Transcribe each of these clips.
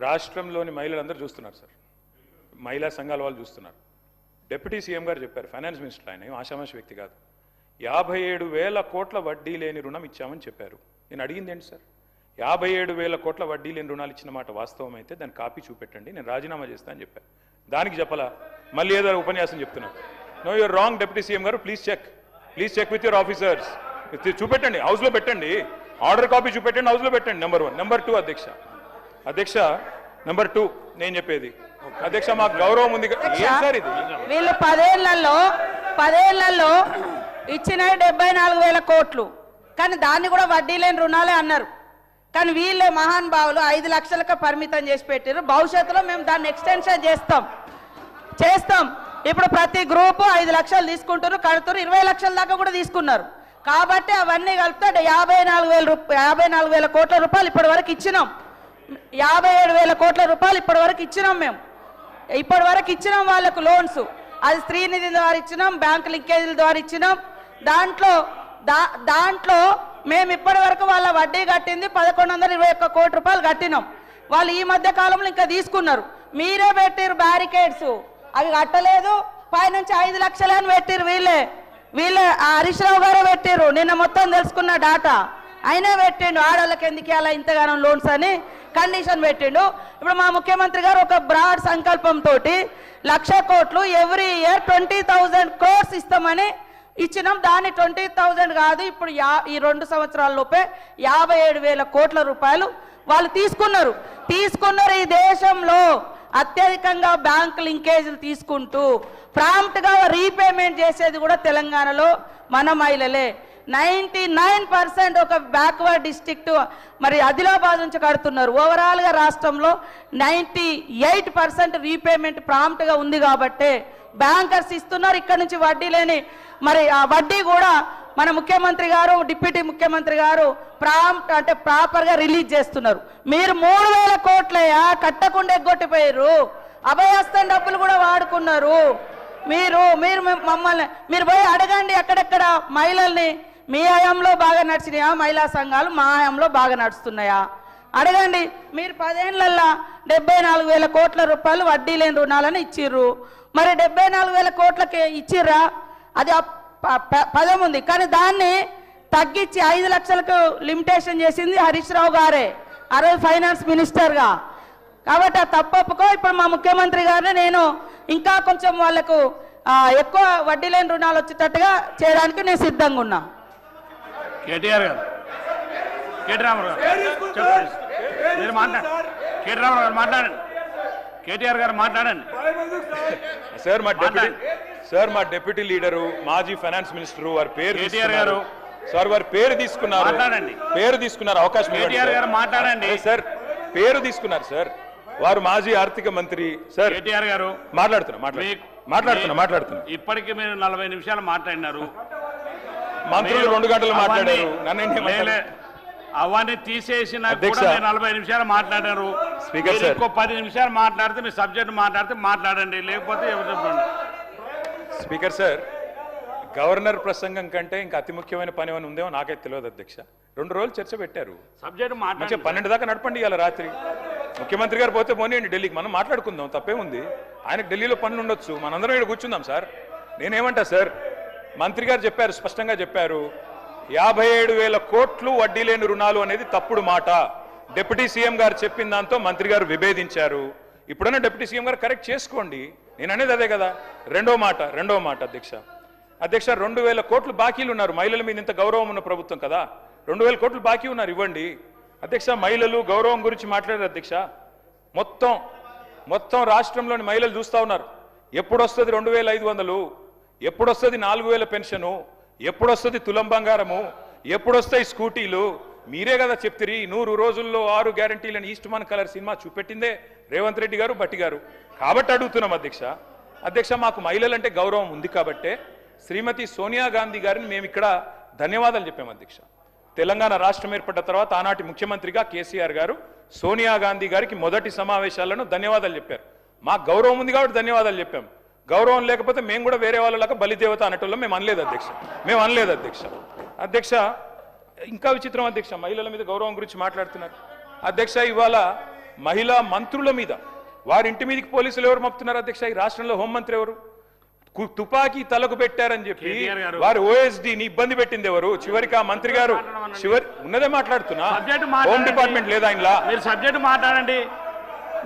రాష్ట్రంలోని మహిళలందరూ చూస్తున్నారు సార్, మహిళా సంఘాల వాళ్ళు చూస్తున్నారు. డిప్యూటీ సీఎం గారు చెప్పారు, ఫైనాన్స్ మినిస్టర్ ఆయన, ఏం ఆషామాషి వ్యక్తి కాదు. 57,000 కోట్ల వడ్డీ లేని రుణం ఇచ్చామని చెప్పారు. నేను అడిగింది ఏంటి సార్, 57,000 కోట్ల వడ్డీ లేని రుణాలు ఇచ్చిన మాట వాస్తవం అయితే దాని కాపీ చూపెట్టండి, నేను రాజీనామా చేస్తా అని చెప్పాను. దానికి చెప్పలా, మళ్ళీ ఏదో ఉపన్యాసం చెప్తున్నాను. No your wrong deputy CM గారు, please check with your officers. చూపెట్టండి, హౌస్లో పెట్టండి, ఆర్డర్ కాపీ చూపెట్టండి, హౌస్లో పెట్టండి. నెంబర్ 1. నెంబర్ 2 అధ్యక్ష నెంబర్ 2 నేను చెప్పేది అధ్యక్ష, మాకు గౌరవం ఉంది. ఏం సార్ ఇది, వీళ్ళు 10 ఏళ్లలో ఇచ్చిన 74,000 కోట్లు, కానీ దాన్ని కూడా వడ్డీ లేని రుణాలే అన్నారు. కానీ వీళ్ళే మహానుభావులు 5 లక్షలకు పరిమితం చేసి పెట్టారు. భవిష్యత్తులో మేము దాన్ని ఎక్స్టెన్షన్ చేస్తాం. ఇప్పుడు ప్రతి గ్రూపు 5 లక్షలు తీసుకుంటారు, కడుతున్నారు, 20 లక్షల దాకా కూడా తీసుకున్నారు. కాబట్టి అవన్నీ కలిపితే 54,000 కోట్ల రూపాయలు ఇప్పటి వరకు ఇచ్చినాం. 57,000 కోట్ల రూపాయలు ఇప్పటి వరకు ఇచ్చినాం. మేము ఇప్పటి వరకు ఇచ్చినాం వాళ్ళకు లోన్స్. అది స్త్రీనిధి ద్వారా ఇచ్చినాం, బ్యాంక్ లింకేజీల ద్వారా ఇచ్చినాం. దాంట్లో మేము ఇప్పటి వరకు వాళ్ళ వడ్డీ కట్టింది 1,121 కోట్ల రూపాయలు కట్టినాం. వాళ్ళు ఈ మధ్య కాలంలో ఇంకా తీసుకున్నారు. మీరే పెట్టిరు బ్యారికేడ్స్, అవి కట్టలేదు. పైనుంచి 5 లక్షలు అని పెట్టిరు. వీళ్ళే హరీష్ రావు గారే పెట్టిరు. నిన్న మొత్తం తెలుసుకున్న డాటా అయినా పెట్టిండు. ఆడవాళ్ళకి ఎందుకు అలా ఇంతగానో లోన్స్ అని కండిషన్ పెట్టిండు. ఇప్పుడు మా ముఖ్యమంత్రి గారు ఒక బ్రాడ్ సంకల్పంతో 1,00,000 కోట్లు ఎవ్రీ ఇయర్ 20,000 crores ఇస్తామని ఇచ్చినాం. దాన్ని 20,000 కాదు, ఇప్పుడు ఈ 2 సంవత్సరాల లోపే 57,000 కోట్ల రూపాయలు వాళ్ళు తీసుకున్నారు. ఈ దేశంలో అత్యధికంగా బ్యాంక్ లింకేజీలు తీసుకుంటూ ప్రాంప్ట్గా రీపేమెంట్ చేసేది కూడా తెలంగాణలో మన మహిళలే. 99% ఒక బ్యాక్వర్డ్ డిస్ట్రిక్ట్ మరి ఆదిలాబాద్ నుంచి కడుతున్నారు. ఓవరాల్గా రాష్ట్రంలో 98% రీపేమెంట్ ప్రాంప్ట్గా ఉంది. కాబట్టి బ్యాంకర్స్ ఇస్తున్నారు. ఇక్కడ నుంచి వడ్డీ లేని మరి ఆ వడ్డీ కూడా మన ముఖ్యమంత్రి గారు, డిప్యూటీ ముఖ్యమంత్రి గారు ప్రాపర్గా రిలీజ్ చేస్తున్నారు. మీరు 3,000 కోట్లయా కట్టకుండా ఎగ్గొట్టిపోయారు. అభయహస్తం డబ్బులు కూడా వాడుకున్నారు. మీరు మమ్మల్ని మీరు పోయి అడగండి, అక్కడెక్కడ మహిళల్ని మీ హయాంలో బాగా నడిచినాయా మహిళా సంఘాలు, మా హయాంలో బాగా నడుస్తున్నాయా అడగండి. మీరు 10 ఏళ్లలో 74,000 కోట్ల రూపాయలు వడ్డీ లేని రుణాలను ఇచ్చిర్రు. మరి 74,000 కోట్లకి ఇచ్చిర్రా? అది పదం ఉంది, కానీ దాన్ని తగ్గించి 5 లక్షలకు లిమిటేషన్ చేసింది హరీష్ రావు గారే, ఆ రోజు ఫైనాన్స్ మినిస్టర్గా. కాబట్టి ఆ తప్పొప్పుకో. ఇప్పుడు మా ముఖ్యమంత్రి గారిని నేను ఇంకా కొంచెం వాళ్లకు ఎక్కువ వడ్డీ లేని రుణాలు వచ్చేటట్టుగా చేయడానికి నేను సిద్ధంగా ఉన్నా. కేటీఆర్ గారు, కేటీ రామారావు గారు మాట్లాడండి. కేటీఆర్ గారు మాట్లాడండి సార్. మా డిప్యూటీ లీడరు, మాజీ ఫైనాన్స్ మినిస్టర్ వారి పేరు కేటీఆర్ గారు సార్, వారి పేరు తీసుకున్నారు. అవకాశం కేటీఆర్ గారు మాట్లాడండి సార్. పేరు తీసుకున్నారు సార్, వారు మాజీ ఆర్థిక మంత్రి సార్. కేటీఆర్ గారు మాట్లాడుతున్నా. ఇప్పటికీ మీరు 40 నిమిషాలు మాట్లాడినారు. మంత్రులు 2 గంటలు మాట్లాడారు. అవన్నీ తీసేసిన 40 నిమిషాలు మాట్లాడారు. స్పీకర్ సార్, ఇంకో 10 నిమిషాలు మాట్లాడితే మీ సబ్జెక్ట్ మాట్లాడండి, లేకపోతే స్పీకర్ సార్, గవర్నర్ ప్రసంగం కంటే ఇంకా అతి ముఖ్యమైన పని ఏమైనా ఉందేమో నాకైతే తెలియదు అధ్యక్ష. 2 రోజులు చర్చ పెట్టారు. సబ్జెక్ట్ మంచిగా 12 దాకా నడపండి. ఇవాళ రాత్రి ముఖ్యమంత్రి గారు పోతే పోనీయండి ఢిల్లీకి, మనం మాట్లాడుకుందాం, తప్పేముంది. ఆయనకు ఢిల్లీలో పనులు ఉండొచ్చు, మనందరం ఇక్కడ కూర్చుందాం సార్. నేనేమంటా సార్, మంత్రి గారు చెప్పారు, స్పష్టంగా చెప్పారు, 57,000 కోట్లు వడ్డీ లేని రుణాలు అనేది తప్పుడు మాట. డిప్యూటీ సీఎం గారు చెప్పిన దాంతో మంత్రి గారు విభేదించారు. ఇప్పుడైనా డిప్యూటీ సీఎం గారు కరెక్ట్ చేసుకోండి. నేను అనేది అదే కదా. రెండో మాట అధ్యక్ష 2,000 కోట్లు బాకీలు ఉన్నారు. మహిళల మీద ఇంత గౌరవం ఉన్న ప్రభుత్వం కదా, 2,000 కోట్లు బాకీ ఉన్నారు, ఇవ్వండి అధ్యక్ష. మహిళలు గౌరవం గురించి మాట్లాడారు అధ్యక్ష. మొత్తం రాష్ట్రంలోని మహిళలు చూస్తూ ఉన్నారు. ఎప్పుడు వస్తుంది 2,500, ఎప్పుడు వస్తుంది 4,000 పెన్షను, ఎప్పుడు వస్తుంది తులం బంగారము, ఎప్పుడు వస్తాయి స్కూటీలు? మీరే కదా చెప్తిరి 100 రోజుల్లో 6 గ్యారంటీలను ఈస్ట్మన్ కలర్ సినిమా చూపెట్టిందే రేవంత్ రెడ్డి గారు, బట్టి గారు. కాబట్టి అడుగుతున్నాం అధ్యక్ష. మాకు మహిళలంటే గౌరవం ఉంది కాబట్టే శ్రీమతి సోనియా గాంధీ గారిని మేము ఇక్కడ ధన్యవాదాలు చెప్పాం అధ్యక్ష. తెలంగాణ రాష్ట్రం ఏర్పడ్డ తర్వాత ఆనాటి ముఖ్యమంత్రిగా కేసీఆర్ గారు సోనియా గాంధీ గారికి మొదటి సమావేశాలను ధన్యవాదాలు చెప్పారు. మాకు గౌరవం ఉంది కాబట్టి ధన్యవాదాలు చెప్పాం. గౌరవం లేకపోతే మేము కూడా వేరే వాళ్ళలాగా బలిదేవత అనేటోళ్ళం మేము అనలేదు అధ్యక్ష. ఇంకా విచిత్రం అధ్యక్ష, మహిళల మీద గౌరవం గురించి మాట్లాడుతున్నారు అధ్యక్ష. ఇవాళ మహిళా మంత్రుల మీద వారి ఇంటి మీదకి పోలీసులు ఎవరు మప్పుతున్నారు అధ్యక్ష? ఈ రాష్ట్రంలో హోంమంత్రి ఎవరు? తుపాకీ తలకు పెట్టారని చెప్పి వారి ఓఎస్డీని ఇబ్బంది పెట్టింది ఎవరు? చివరికి ఆ మంత్రి గారు ఉన్నదే మాట్లాడుతున్నా, హోమ్ డిపార్ట్మెంట్ లేదా ఆయనలా? మీరు సబ్జెక్ట్ మాట్లాడండి,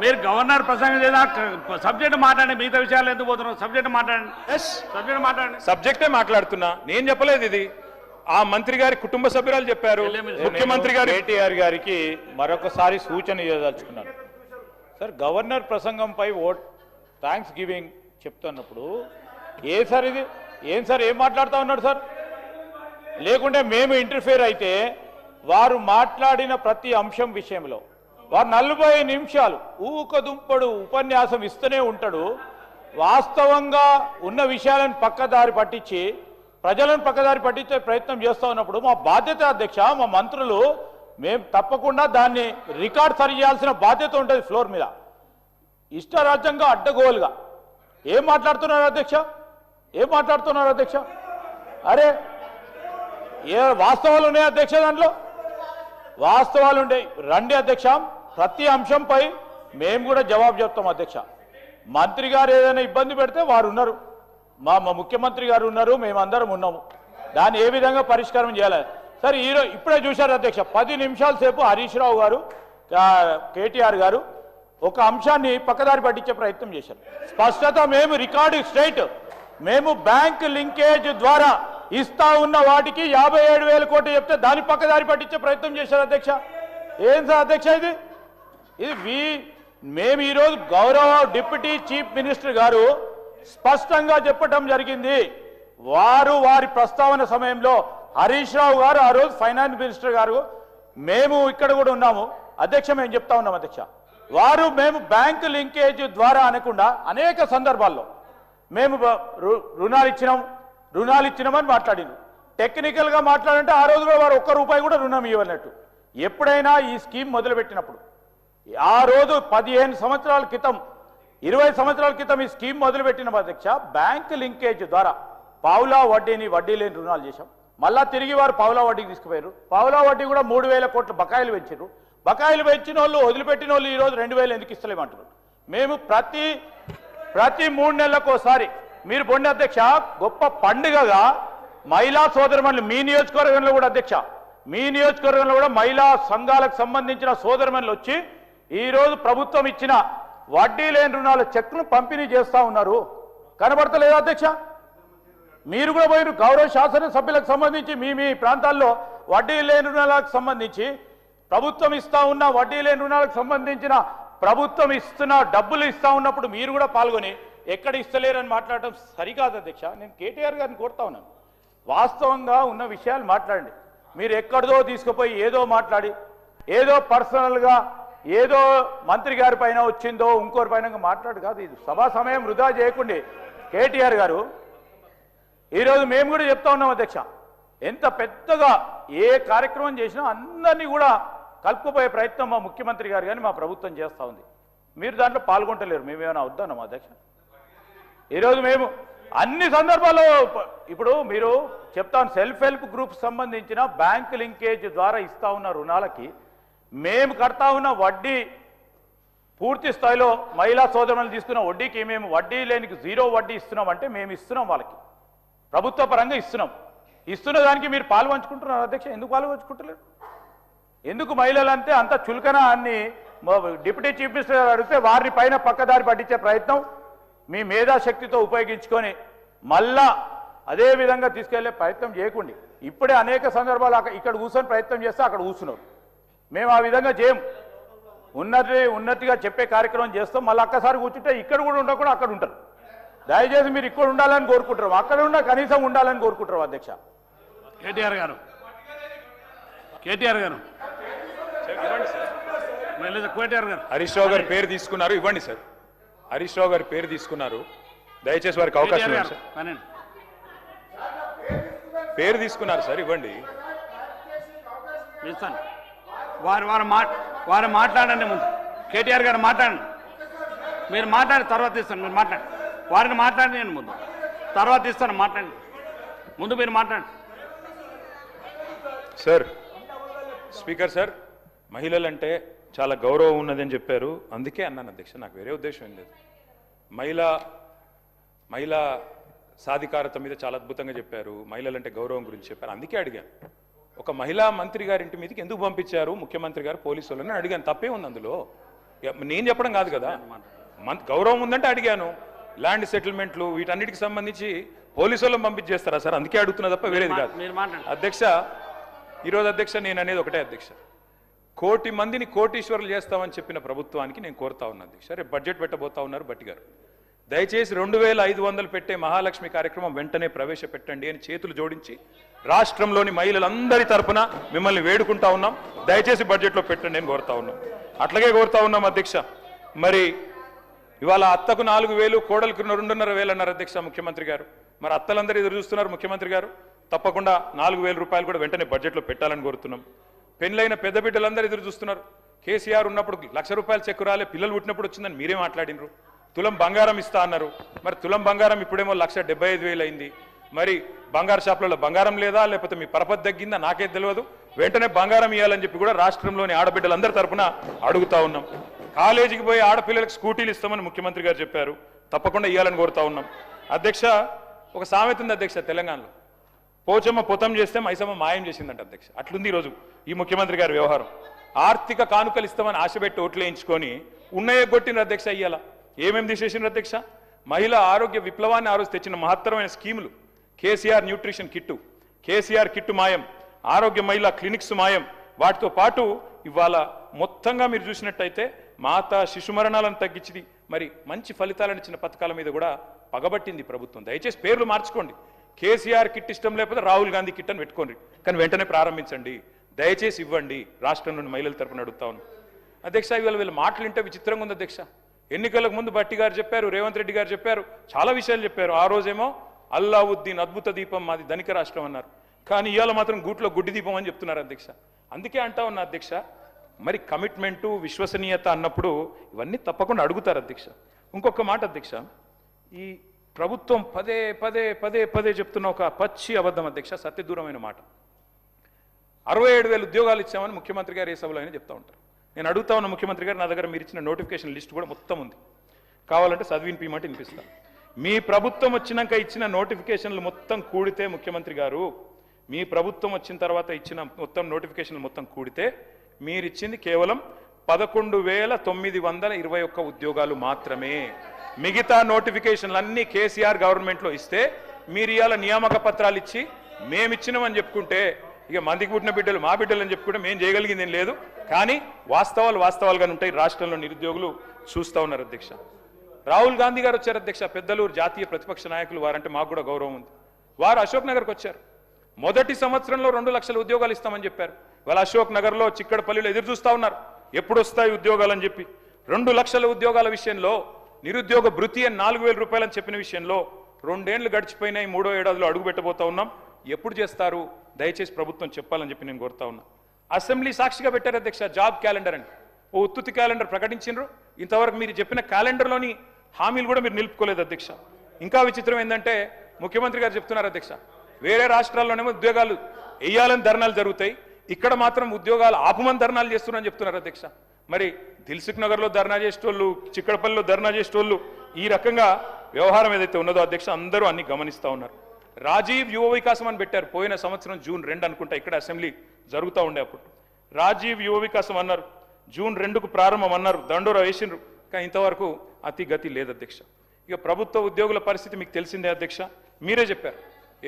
మీరు గవర్నర్ ప్రసంగం లేదా సబ్జెక్ట్ మాట్లాడండి, మిగతా విషయాలు ఎందుకు పోతున్నారు? సబ్జెక్ట్ మాట్లాడండి, సబ్జెక్ట్ మాట్లాడండి. సబ్జెక్టే మాట్లాడుతున్నా, నేను చెప్పలేదు ఇది. ఆ మంత్రి గారి కుటుంబ సభ్యురాలు చెప్పారు. ముఖ్యమంత్రి గారు కేటీఆర్ గారికి మరొకసారి సూచన ఇవ్వదలుచుకున్నాను. సార్, గవర్నర్ ప్రసంగంపై థ్యాంక్స్ గివింగ్ చెప్తున్నప్పుడు ఏం సార్ ఏం మాట్లాడుతూ ఉన్నాడు సార్? లేకుంటే మేము ఇంటర్ఫియర్ అయితే వారు మాట్లాడిన ప్రతి అంశం విషయంలో వారు 40 నిమిషాలు ఊకదుంపడు ఉపన్యాసం ఇస్తూనే ఉంటాడు. వాస్తవంగా ఉన్న విషయాలను పక్కదారి పట్టించి ప్రజలను పక్కదారి పట్టించే ప్రయత్నం చేస్తూ ఉన్నప్పుడు మా బాధ్యత అధ్యక్ష, మా మంత్రులు మేము తప్పకుండా దాన్ని రికార్డ్ సరి చేయాల్సిన బాధ్యత ఉంటుంది. ఫ్లోర్ మీద ఇష్టరాజ్యంగా అడ్డగోలుగా ఏం మాట్లాడుతున్నారు అధ్యక్ష? ఏం మాట్లాడుతున్నారు అధ్యక్ష? అరే, ఏ వాస్తవాలు ఉన్నాయి అధ్యక్ష? దాంట్లో వాస్తవాలు ఉంటాయి. రండి అధ్యక్ష, ప్రతి అంశంపై మేము కూడా జవాబు చెప్తాం అధ్యక్ష. మంత్రి గారు ఏదైనా ఇబ్బంది పెడితే వారు ఉన్నారు, మా ముఖ్యమంత్రి గారు ఉన్నారు, మేమందరం ఉన్నాము. దాన్ని ఏ విధంగా పరిష్కారం చేయాలి సార్? ఇప్పుడే చూశారు అధ్యక్ష, 10 నిమిషాల సేపు హరీష్ రావు గారు, కేటీఆర్ గారు ఒక అంశాన్ని పక్కదారి పట్టించే ప్రయత్నం చేశారు. స్పష్టత మేము రికార్డు స్ట్రైట్, మేము బ్యాంక్ లింకేజ్ ద్వారా ఇస్తా ఉన్న వాటికి 57,000 కోట్లు చెప్తే దాన్ని పక్కదారి పట్టించే ప్రయత్నం చేశారు అధ్యక్ష. ఏం సార్ అధ్యక్ష ఇది? మేము ఈరోజు గౌరవ డిప్యూటీ చీఫ్ మినిస్టర్ గారు స్పష్టంగా చెప్పడం జరిగింది. వారి ప్రస్తావన సమయంలో హరీష్ రావు గారు, ఆ రోజు ఫైనాన్స్ మినిస్టర్ గారు, మేము ఇక్కడ కూడా ఉన్నాము అధ్యక్ష, మేము చెప్తా ఉన్నాం అధ్యక్ష. మేము బ్యాంకు లింకేజ్ ద్వారా అనకుండా అనేక సందర్భాల్లో మేము రుణాలు ఇచ్చినామని మాట్లాడింది. టెక్నికల్గా మాట్లాడంటే ఆ రోజు కూడా వారు ₹1 కూడా రుణం ఇవ్వనట్టు. ఎప్పుడైనా ఈ స్కీమ్ మొదలుపెట్టినప్పుడు ఆ రోజు 15 సంవత్సరాల క్రితం, 20 సంవత్సరాల క్రితం ఈ స్కీమ్ మొదలుపెట్టిన అధ్యక్ష, బ్యాంకు లింకేజ్ ద్వారా పావులా వడ్డీ లేని రుణాలు చేశాం. మళ్ళా తిరిగి వారు పావులా వడ్డీకి తీసుకుపోయారు. పావులా వడ్డీ కూడా 3,000 కోట్ల బకాయిలు పెంచారు. బకాయిలు పెంచిన వాళ్ళు, వదిలిపెట్టిన వాళ్ళు ఈరోజు 2,000 ఎందుకు ఇస్తలేమంటారు? మేము ప్రతి 3 నెలలకోసారి మీరు పొండి అధ్యక్ష, గొప్ప పండుగగా మహిళా సోదరమణులు మీ నియోజకవర్గంలో కూడా అధ్యక్ష, మీ నియోజకవర్గంలో కూడా మహిళా సంఘాలకు సంబంధించిన సోదరమణులు వచ్చి ఈరోజు ప్రభుత్వం ఇచ్చిన వడ్డీ లేని రుణాల చెక్ను పంపిణీ చేస్తూ ఉన్నారు. కనబడతలేదు అధ్యక్ష? మీరు కూడా పోయిన గౌరవ శాసనసభ్యులకు సంబంధించి మీ ప్రాంతాల్లో వడ్డీ లేని రుణాలకు సంబంధించి ప్రభుత్వం ఇస్తా ఉన్న వడ్డీ లేని రుణాలకు సంబంధించిన ప్రభుత్వం ఇస్తున్న డబ్బులు ఇస్తా ఉన్నప్పుడు మీరు కూడా పాల్గొని ఎక్కడ ఇస్తలేరని మాట్లాడటం సరికాదు అధ్యక్ష. నేను కేటీఆర్ గారిని కోరుతా ఉన్నాను, వాస్తవంగా ఉన్న విషయాలు మాట్లాడండి. మీరు ఎక్కడిదో తీసుకుపోయి ఏదో మాట్లాడి ఏదో పర్సనల్గా ఏదో మంత్రి గారి పైన వచ్చిందో ఇంకోరి పైన మాట్లాడు కాదు. ఇది సభా సమయం వృధా చేయకుండా కేటీఆర్ గారు, ఈరోజు మేము కూడా చెప్తా ఉన్నాం అధ్యక్ష, ఎంత పెద్దగా ఏ కార్యక్రమం చేసినా అందరినీ కూడా కలుపుకుపోయే ప్రయత్నం మా ముఖ్యమంత్రి గారు కానీ మా ప్రభుత్వం చేస్తూ ఉంది. మీరు దాంట్లో పాల్గొంటలేరు. మేమేమైనా వద్దాం అధ్యక్ష? ఈరోజు మేము అన్ని సందర్భాల్లో ఇప్పుడు మీరు చెప్తాను, సెల్ఫ్ హెల్ప్ గ్రూప్ సంబంధించిన బ్యాంక్ లింకేజ్ ద్వారా ఇస్తా ఉన్న రుణాలకి మేము కడతా ఉన్న వడ్డీ పూర్తి స్థాయిలో మహిళా సోదరులను తీసుకున్న వడ్డీకి మేము వడ్డీ లేనికి 0 వడ్డీ ఇస్తున్నాం. అంటే మేము ఇస్తున్నాం, వాళ్ళకి ప్రభుత్వ పరంగా ఇస్తున్నాం. ఇస్తున్న దానికి మీరు పాలు పంచుకుంటున్నారు అధ్యక్ష. ఎందుకు పాలు పంచుకుంటలేరు? ఎందుకు మహిళలంటే అంత చులకన అని డిప్యూటీ చీఫ్ మినిస్టర్ గారు అడిగితే వారిని పైన పక్కదారి పట్టించే ప్రయత్నం మీ మేధాశక్తితో ఉపయోగించుకొని మళ్ళా అదే విధంగా తీసుకెళ్లే ప్రయత్నం చేయకండి. ఇప్పుడే అనేక సందర్భాలు ఇక్కడ కూర్చొని ప్రయత్నం చేస్తే అక్కడ కూర్చున్నారు. మేము ఆ విధంగా చేయం. ఉన్నతిగా చెప్పే కార్యక్రమం చేస్తాం. మళ్ళీ ఒక్కసారి కూర్చుంటే ఇక్కడ కూడా ఉండకుండా అక్కడ ఉంటారు. దయచేసి మీరు ఇక్కడ ఉండాలని కోరుకుంటారు, అక్కడ కనీసం ఉండాలని కోరుకుంటారు అధ్యక్ష. కేటీఆర్ గారు హరీష్ రావు గారి పేరు తీసుకున్నారు, ఇవ్వండి సార్. హరీష్ రావు గారి పేరు తీసుకున్నారు, దయచేసి వారికి అవకాశం ఇవ్వండి సార్. పేరు తీసుకున్నారు సార్, ఇవ్వండి. వారు మాట్లాడండి. ముందు కేటీఆర్ గారు మాట్లాడండి. మీరు మాట్లాడి తర్వాత ఇస్తాను. మీరు మాట్లాడండి, వారిని మాట్లాడి నేను ముందు తర్వాత ఇస్తాను. మాట్లాడండి, ముందు మీరు మాట్లాడండి సార్. స్పీకర్ సార్, మహిళలంటే చాలా గౌరవం ఉన్నదని చెప్పారు. అందుకే అన్నాను అధ్యక్ష, నాకు వేరే ఉద్దేశం ఏం లేదు. మహిళా సాధికారత మీద చాలా అద్భుతంగా చెప్పారు, మహిళలంటే గౌరవం గురించి చెప్పారు. అందుకే అడిగాను, ఒక మహిళా మంత్రి గారింటి మీదకి ఎందుకు పంపించారు ముఖ్యమంత్రి గారు పోలీసు వాళ్ళని అడిగాను. తప్పే ఉంది అందులో, నేను చెప్పడం కాదు కదా. గౌరవం ఉందంటే అడిగాను. ల్యాండ్ సెటిల్మెంట్లు వీటన్నిటికి సంబంధించి పోలీసు వాళ్ళని పంపించేస్తారా సార్? అందుకే అడుగుతున్నా తప్ప వేరేది కాదు. అధ్యక్ష, ఈరోజు అధ్యక్ష నేను అనేది ఒకటే అధ్యక్ష, 1 కోటి మందిని కోటీశ్వరులు చేస్తామని చెప్పిన ప్రభుత్వానికి నేను కోరుతా ఉన్నా అధ్యక్ష. రేపు బడ్జెట్ పెట్టబోతా ఉన్నారు బట్టి గారు, దయచేసి 2500 పెట్టే మహాలక్ష్మి కార్యక్రమం వెంటనే ప్రవేశపెట్టండి అని చేతులు జోడించి రాష్ట్రంలోని మహిళలందరి తరపున మిమ్మల్ని వేడుకుంటా ఉన్నాం. దయచేసి బడ్జెట్లో పెట్టండి అని కోరుతా ఉన్నాం. అట్లాగే కోరుతా ఉన్నాం అధ్యక్ష. మరి ఇవాళ అత్తకు 4000, కోడలకు 2,500 అన్నారు అధ్యక్ష ముఖ్యమంత్రి గారు. మరి అత్తలందరూ ఎదురు చూస్తున్నారు ముఖ్యమంత్రి గారు. తప్పకుండా 4000 రూపాయలు కూడా వెంటనే బడ్జెట్లో పెట్టాలని కోరుతున్నాం. పెళ్ళైన పెద్ద బిడ్డలందరూ ఎదురు చూస్తున్నారు. కేసీఆర్ ఉన్నప్పుడు 1,00,000 రూపాయలు చెక్కు రాలే, పిల్లలు పుట్టినప్పుడు వచ్చిందని మీరే మాట్లాడినరు. తులం బంగారం ఇస్తా అన్నారు. మరి తులం బంగారం ఇప్పుడేమో 1,75,000 అయింది. మరి బంగారు షాపులలో బంగారం లేదా, లేకపోతే మీ పరపతి తగ్గిందా నాకే తెలియదు. వెంటనే బంగారం ఇవ్వాలని చెప్పి కూడా రాష్ట్రంలోని ఆడబిడ్డలందరి తరపున అడుగుతా ఉన్నాం. కాలేజీకి పోయి ఆడపిల్లలకు స్కూటీలు ఇస్తామని ముఖ్యమంత్రి గారు చెప్పారు. తప్పకుండా ఇవ్వాలని కోరుతా ఉన్నాం. అధ్యక్ష, ఒక సామెత ఉంది అధ్యక్ష తెలంగాణలో, పోచమ్మ పొతం చేస్తే మైసమ్మ మాయం చేసిందంట అధ్యక్ష. అట్లుంది ఈరోజు ఈ ముఖ్యమంత్రి గారి వ్యవహారం. ఆర్థిక కానుకలు ఇస్తామని ఆశపెట్టి ఓట్లు వేయించుకొని ఉన్నయే కొట్టిన అధ్యక్ష. ఇయ్యాల ఏమేమి తీసేసిన అధ్యక్ష? మహిళా ఆరోగ్య విప్లవాన్ని ఆ రోజు తెచ్చిన మహత్తరమైన స్కీములు, KCR nutrition kit, KCR kit మాయం, ఆరోగ్య మహిళా క్లినిక్స్ మాయం. వాటితో పాటు ఇవాళ మొత్తంగా మీరు చూసినట్టయితే మాతా శిశు మరణాలను తగ్గించింది. మరి మంచి ఫలితాలను ఇచ్చిన పథకాల మీద కూడా పగబట్టింది ప్రభుత్వం. దయచేసి పేర్లు మార్చుకోండి. కేసీఆర్ కిట్ ఇష్టం లేకపోతే రాహుల్ గాంధీ కిట్ అని పెట్టుకోండి, కానీ వెంటనే ప్రారంభించండి. దయచేసి ఇవ్వండి. రాష్ట్రం నుండి మహిళల తరపున అడుగుతా ఉన్నాం అధ్యక్ష. ఇవాళ వీళ్ళ మాటలు వింటే విచిత్రంగా ఉంది అధ్యక్ష. ఎన్నికలకు ముందు భట్టి గారు చెప్పారు, రేవంత్ రెడ్డి గారు చెప్పారు, చాలా విషయాలు చెప్పారు. ఆ రోజేమో అల్లావుద్దీన్ అద్భుత దీపం మాది ధనిక రాష్ట్రం అన్నారు. కానీ ఇవాళ మాత్రం గూట్లో గుడ్డి దీపం అని చెప్తున్నారు అధ్యక్ష. అందుకే అంటా ఉన్నా అధ్యక్ష, మరి కమిట్మెంటు విశ్వసనీయత అన్నప్పుడు ఇవన్నీ తప్పకుండా అడుగుతారు అధ్యక్ష. ఇంకొక మాట అధ్యక్ష, ఈ ప్రభుత్వం పదే పదే పదే పదే చెప్తున్న ఒక పచ్చి అబద్ధం అధ్యక్ష, సత్యదూరమైన మాట. 67,000 ఉద్యోగాలు ఇచ్చామని ముఖ్యమంత్రి గారు ఏ సభలో అయినా చెప్తా ఉంటారు. నేను అడుగుతా ఉన్న ముఖ్యమంత్రి గారు, నా దగ్గర మీరు ఇచ్చిన నోటిఫికేషన్ లిస్ట్ కూడా మొత్తం ఉంది, కావాలంటే చదివినిపిమంటే వినిపిస్తాను. మీ ప్రభుత్వం వచ్చినాక ఇచ్చిన నోటిఫికేషన్లు మొత్తం కూడితే ముఖ్యమంత్రి గారు, మీ ప్రభుత్వం వచ్చిన తర్వాత ఇచ్చిన మొత్తం నోటిఫికేషన్లు మొత్తం కూడితే మీరు ఇచ్చింది కేవలం 11,921 ఉద్యోగాలు మాత్రమే. మిగతా నోటిఫికేషన్లు అన్నీ కేసీఆర్ గవర్నమెంట్లో ఇస్తే మీరు ఇవాళ నియామక పత్రాలు ఇచ్చి మేమిచ్చినామని చెప్పుకుంటే, ఇక మందికి పుట్టిన బిడ్డలు మా బిడ్డలు అని చెప్పుకుంటే మేము చేయగలిగింది ఏం లేదు. కానీ వాస్తవాలుగానే ఉంటాయి. రాష్ట్రంలో నిరుద్యోగులు చూస్తూ ఉన్నారు అధ్యక్ష. రాహుల్ గాంధీ గారు వచ్చారు అధ్యక్ష, పెద్దలు జాతీయ ప్రతిపక్ష నాయకులు, వారంటే మాకు కూడా గౌరవం ఉంది. వారు అశోక్ నగర్కి వచ్చారు. మొదటి సంవత్సరంలో 2 లక్షల ఉద్యోగాలు ఇస్తామని చెప్పారు. వాళ్ళ అశోక్ నగర్లో చిక్కడపల్లిలో ఎదురు చూస్తూ ఉన్నారు ఎప్పుడు వస్తాయి ఉద్యోగాలు అని చెప్పి. 2 లక్షల ఉద్యోగాల విషయంలో, నిరుద్యోగ భృతి అని 4,000 రూపాయలు అని చెప్పిన విషయంలో 2 ఏళ్లు గడిచిపోయినాయి, 3వ ఏడాదిలో అడుగు పెట్టబోతా ఉన్నాం. ఎప్పుడు చేస్తారు? దయచేసి ప్రభుత్వం చెప్పాలని చెప్పి నేను కోరుతా ఉన్నా. అసెంబ్లీ సాక్షిగా పెట్టారు అధ్యక్ష జాబ్ క్యాలెండర్ అని, ఓ ఉత్తుతి క్యాలెండర్ ప్రకటించారు. ఇంతవరకు మీరు చెప్పిన క్యాలెండర్లోని హామీలు కూడా మీరు నిలుపుకోలేదు అధ్యక్ష. ఇంకా విచిత్రం ఏంటంటే ముఖ్యమంత్రి గారు చెప్తున్నారు అధ్యక్ష, వేరే రాష్ట్రాల్లోనేమో ఉద్యోగాలు వేయాలని ధర్నాలు జరుగుతాయి, ఇక్కడ మాత్రం ఉద్యోగాలు ఆపమని ధర్నాలు చేస్తున్నారని చెప్తున్నారు అధ్యక్ష. మరి దిల్సుఖ్ నగర్లో ధర్నా చేసేటోళ్ళు, చిక్కడపల్లిలో ధర్నా చేసేటోళ్ళు, ఈ రకంగా వ్యవహారం ఏదైతే ఉన్నదో అధ్యక్ష అందరూ అన్ని గమనిస్తూ ఉన్నారు. రాజీవ్ యువ వికాసం అని పెట్టారు. పోయిన సంవత్సరం జూన్ 2 అనుకుంటా ఇక్కడ అసెంబ్లీ జరుగుతూ ఉండే అప్పుడు రాజీవ్ యువ వికాసం అన్నారు. జూన్ 2కు ప్రారంభం అన్నారు, దండోరా వేసిండ్రు, కానీ ఇంతవరకు అతి గతి లేదు అధ్యక్ష. ఇక ప్రభుత్వ ఉద్యోగుల పరిస్థితి మీకు తెలిసిందే అధ్యక్ష. మీరే చెప్పారు,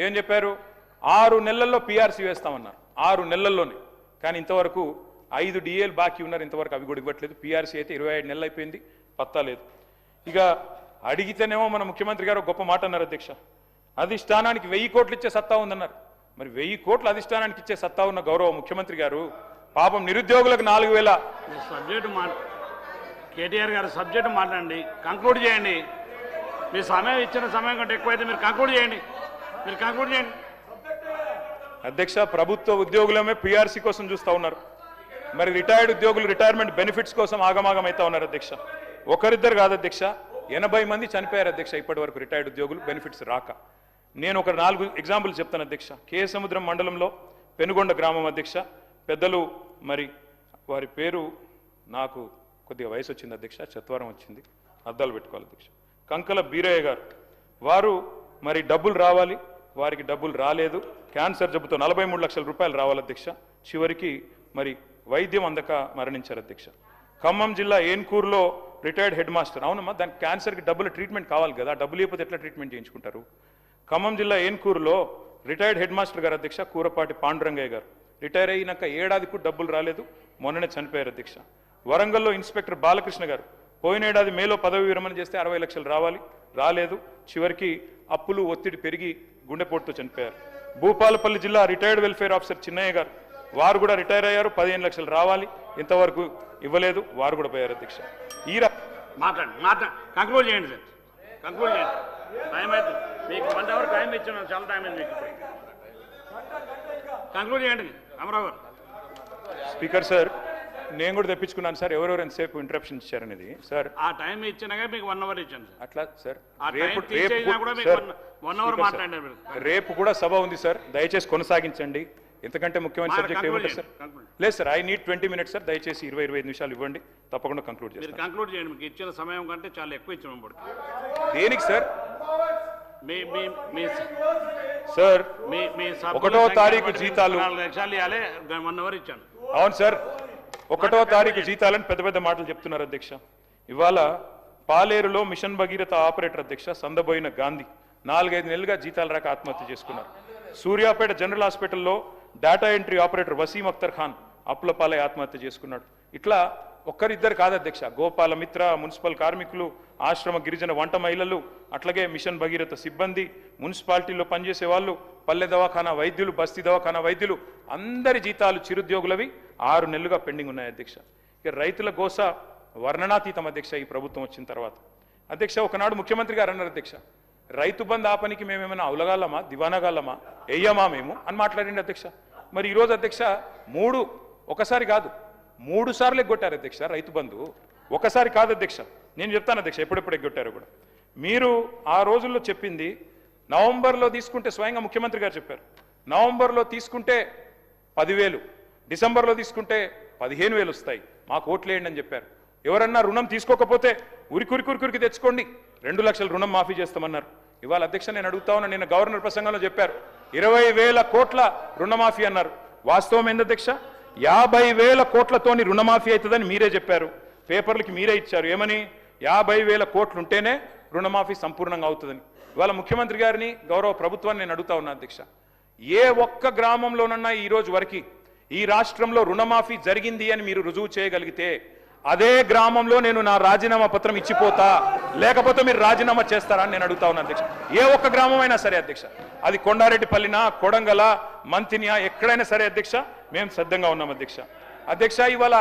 ఏం చెప్పారు? 6 నెలల్లో పీఆర్సీ వేస్తామన్నారు, 6 నెలల్లోనే. కానీ ఇంతవరకు 5 డిఏలు బాకీ ఉన్నారు, ఇంతవరకు అవి కూడా ఇవ్వట్లేదు. పీఆర్సీ అయితే 25 నెలలు అయిపోయింది, పత్తా లేదు. ఇక అడిగితేనేమో మన ముఖ్యమంత్రి గారు గొప్ప మాట అన్నారు అధ్యక్ష, అధిష్టానానికి 1000 కోట్లు ఇచ్చే సత్తా ఉందన్నారు. మరి 1000 కోట్లు అధిష్టానానికి ఇచ్చే సత్తా ఉన్న గౌరవ ముఖ్యమంత్రి గారు పాపం నిరుద్యోగులకు 4,000 సబ్జెక్టు కేటీఆర్ గారు సబ్జెక్టు మాట్లాడండి, కంక్లూడ్ చేయండి. మీ సమయం ఇచ్చిన సమయం కంటే ఎక్కువైతే మీరు కంక్లూడ్ చేయండి. అధ్యక్ష, ప్రభుత్వ ఉద్యోగులమే పీఆర్సీ కోసం చూస్తూ ఉన్నారు. మరి రిటైర్డ్ ఉద్యోగులు రిటైర్మెంట్ బెనిఫిట్స్ కోసం ఆగమాగం అవుతా ఉన్నారు అధ్యక్ష. ఒకరిద్దరు కాదు అధ్యక్ష, 80 మంది చనిపోయారు అధ్యక్ష ఇప్పటి వరకు రిటైర్డ్ ఉద్యోగులు బెనిఫిట్స్ రాక. నేను ఒక 4 ఎగ్జాంపుల్ చెప్తాను అధ్యక్ష. కేసముద్రం మండలంలో పెనుగొండ గ్రామం అధ్యక్ష, పెద్దలు మరి వారి పేరు నాకు కొద్దిగా వయసు వచ్చింది అధ్యక్ష, చత్వారం వచ్చింది, అద్దాలు పెట్టుకోవాలి అధ్యక్ష. కంకల బీరయ్య గారు వారు మరి డబ్బులు రావాలి, వారికి డబ్బులు రాలేదు, క్యాన్సర్ జబ్బుతో 43 లక్షల రూపాయలు రావాలి అధ్యక్ష, చివరికి మరి వైద్యం అందక మరణించారు అధ్యక్ష. ఖమ్మం జిల్లా ఏన్కూరులో రిటైర్డ్ హెడ్ మాస్టర్, అవునమ్మా దానికి క్యాన్సర్కి డబ్బులు ట్రీట్మెంట్ కావాలి కదా, డబ్బులు లేకపోతే ఎట్లా ట్రీట్మెంట్ చేయించుకుంటారు. ఖమ్మం జిల్లా ఏన్కూరులో రిటైర్డ్ హెడ్ మాస్టర్ గారు అధ్యక్ష కూరపాటి పాండురంగయ్య గారు రిటైర్ అయినాక ఏడాదికి డబ్బులు రాలేదు, మొన్ననే చనిపోయారు అధ్యక్ష. వరంగల్లో ఇన్స్పెక్టర్ బాలకృష్ణ గారు పోయిన ఏడాది మేలో పదవి విరమణ చేస్తే 60 లక్షలు రావాలి, రాలేదు, చివరికి అప్పులు ఒత్తిడి పెరిగి గుండెపోటుతో చనిపోయారు. భూపాలపల్లి జిల్లా రిటైర్డ్ వెల్ఫేర్ ఆఫీసర్ చిన్నయ్య గారు వారు కూడా రిటైర్ అయ్యారు, 15 లక్షలు రావాలి, ఇంతవరకు ఇవ్వలేదు, వారు కూడా పోయారు అధ్యక్ష. కంక్లూడ్ చేయండి సార్, కంక్లూడ్ చేయండి. టైం అయితే మీకు 1 అవర్ టైం ఇచ్చాను, చాలా టైం అయింది మీకు. కంక్లూడ్ చేయండి అమరావు గారు. స్పీకర్ సార్, నేను కూడా తెప్పించుకున్నాను సార్, ఎవరెవరు ఎంతసేపు ఇంటరప్షన్ ఇచ్చారనేది సార్. ఆ టైం ఇచ్చినాక మీకు 1 అవర్ ఇచ్చాను సార్. అట్లా సార్, ఆ టైం తీసేసినా కూడా మీకు 1 అవర్ మాట్లాడారు మీరు. రేపు కూడా సభ ఉంది సార్, దయచేసి కొనసాగించండి. ఎంతకంటే ముఖ్యమైన సబ్జెక్ట్ ఏముంటుంది సార్? లేదు sir, I need 20 minutes sir, దయచేసి 20-25 నిమిషాలు ఇవ్వండి, తప్పకుండా కంక్లూడ్ మీరు చేస్తాను. కంక్లూడ్ చేయండి, మీకు ఇచ్చిన సమయం కంటే చాలా ఎక్కువ ఇచ్చాము ఇప్పుడు. దేనికి సార్? మీ మీ మీ సార్ మీ మీ 1వ తారీఖు జీతాలు 4 లక్షలు ఇవ్వాలి, 1 అవర్ ఇచ్చాను. అవును సార్, 1వ తారీఖు జీతాలని పెద్ద పెద్ద మాటలు చెప్తున్నారు అధ్యక్ష. ఇవాళ పాలేరులో మిషన్ భగీరథ ఆపరేటర్ అధ్యక్ష సందబోయిన గాంధీ 4-5 నెలలుగా జీతాలు రాక ఆత్మహత్య చేసుకున్నారు. సూర్యాపేట జనరల్ హాస్పిటల్లో data entry operator Waseem Akhtar Khan అప్పులపాలై ఆత్మహత్య చేసుకున్నాడు. ఇట్లా ఒక్కరిద్దరు కాదు అధ్యక్ష, గోపాల మిత్ర, మున్సిపల్ కార్మికులు, ఆశ్రమ గిరిజన వంట మహిళలు, అట్లాగే మిషన్ భగీరథ సిబ్బంది, మున్సిపాలిటీలో పనిచేసే వాళ్ళు, పల్లె దవాఖానా వైద్యులు, బస్తీ దవాఖానా వైద్యులు, అందరి జీతాలు చిరుద్యోగులవి 6 నెలలుగా పెండింగ్ ఉన్నాయి అధ్యక్ష. ఇక రైతుల గోస వర్ణనాతీతం అధ్యక్ష. ఈ ప్రభుత్వం వచ్చిన తర్వాత అధ్యక్ష, ఒకనాడు ముఖ్యమంత్రి గారు అన్నారు అధ్యక్ష, రైతు బంధు ఆపనికి మేమేమైనా అవులగాళ్ళమా, దివానగాళ్ళమా, వెయ్యమా మేము అని మాట్లాడింది అధ్యక్ష. మరి ఈరోజు అధ్యక్ష ఒకసారి కాదు 3 సార్లు ఎగ్గొట్టారు అధ్యక్ష రైతు బంధు. ఒకసారి కాదు అధ్యక్ష, నేను చెప్తాను అధ్యక్ష ఎప్పుడెప్పుడు ఎగ్గొట్టారో కూడా. మీరు ఆ రోజుల్లో చెప్పింది నవంబర్లో తీసుకుంటే, స్వయంగా ముఖ్యమంత్రి గారు చెప్పారు, నవంబర్లో తీసుకుంటే 10,000, డిసెంబర్లో తీసుకుంటే 15,000 వస్తాయి, మాకు ఓట్లేయండి అని చెప్పారు. ఎవరన్నా రుణం తీసుకోకపోతే ఉరికి తెచ్చుకోండి, 2 లక్షల రుణం మాఫీ చేస్తామన్నారు. ఇవాళ అధ్యక్ష నేను అడుగుతా ఉన్నా, నిన్న గవర్నర్ ప్రసంగంలో చెప్పారు 20,000 కోట్ల రుణమాఫీ అన్నారు. వాస్తవం ఏంది అధ్యక్ష? 50,000 కోట్లతోని రుణమాఫీ అవుతుందని మీరే చెప్పారు, పేపర్లకి మీరే ఇచ్చారు. ఏమని? 50,000 కోట్లు ఉంటేనే రుణమాఫీ సంపూర్ణంగా అవుతుందని. ఇవాళ ముఖ్యమంత్రి గారిని, గౌరవ ప్రభుత్వాన్ని నేను అడుగుతా ఉన్నా అధ్యక్ష, ఏ ఒక్క గ్రామంలోనన్నా ఈ రోజు వరకు ఈ రాష్ట్రంలో రుణమాఫీ జరిగింది అని మీరు రుజువు చేయగలిగితే అదే గ్రామంలో నేను నా రాజీనామా పత్రం ఇచ్చిపోతా, లేకపోతే మీరు రాజీనామా చేస్తారా అని నేను అడుగుతా ఉన్నా అధ్యక్ష. ఏ ఒక్క గ్రామం అయినా సరే అధ్యక్ష, అది కొండారెడ్డిపల్లినా, కొడంగల, మంతినియా, ఎక్కడైనా సరే అధ్యక్ష, మేము సిద్ధంగా ఉన్నాం అధ్యక్ష. అధ్యక్ష ఇవాళ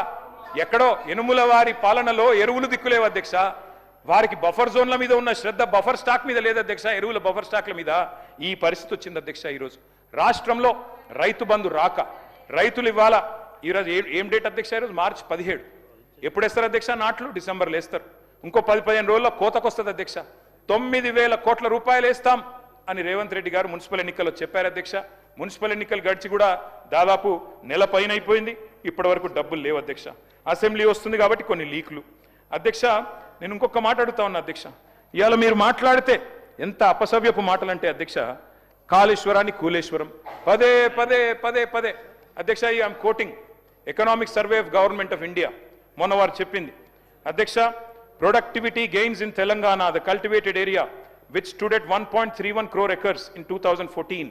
ఎక్కడో యనుముల వారి పాలనలో ఎరువులు దిక్కులేవు అధ్యక్ష, వారికి బఫర్ జోన్ల మీద ఉన్న శ్రద్ధ బఫర్ స్టాక్ మీద లేదు అధ్యక్ష, ఎరువుల బఫర్ స్టాక్ల మీద ఈ పరిస్థితి వచ్చింది అధ్యక్ష. ఈరోజు రాష్ట్రంలో రైతు బంధు రాక రైతులు ఇవాళ ఈరోజు ఏం డేట్ అధ్యక్ష? ఈరోజు మార్చి 17. ఎప్పుడు వేస్తారు అధ్యక్ష నాట్లు? డిసెంబర్లో వేస్తారు. ఇంకో 10-15 రోజుల్లో కోతకు వస్తుంది అధ్యక్ష. 9,000 కోట్ల రూపాయలు వేస్తాం అని రేవంత్ రెడ్డి గారు మున్సిపల్ ఎన్నికల్లో చెప్పారు అధ్యక్ష. మున్సిపల్ ఎన్నికలు గడిచి కూడా దాదాపు నెల పైన అయిపోయింది, ఇప్పటి వరకు డబ్బులు లేవు అధ్యక్ష. అసెంబ్లీ వస్తుంది కాబట్టి కొన్ని లీకులు. అధ్యక్ష నేను ఇంకొక మాట అడుగుతా ఉన్నా అధ్యక్ష, ఇవాళ మీరు మాట్లాడితే ఎంత అపసవ్యపు మాటలంటే అధ్యక్ష, కాళేశ్వరాన్ని కూలేశ్వరం పదే పదే పదే పదే అధ్యక్ష. I'm quoting economic survey of government of India, మొన్న వారు చెప్పింది అధ్యక్ష, productivity gains in Telangana, the cultivated area which stood at 1.31 crore acres in 2014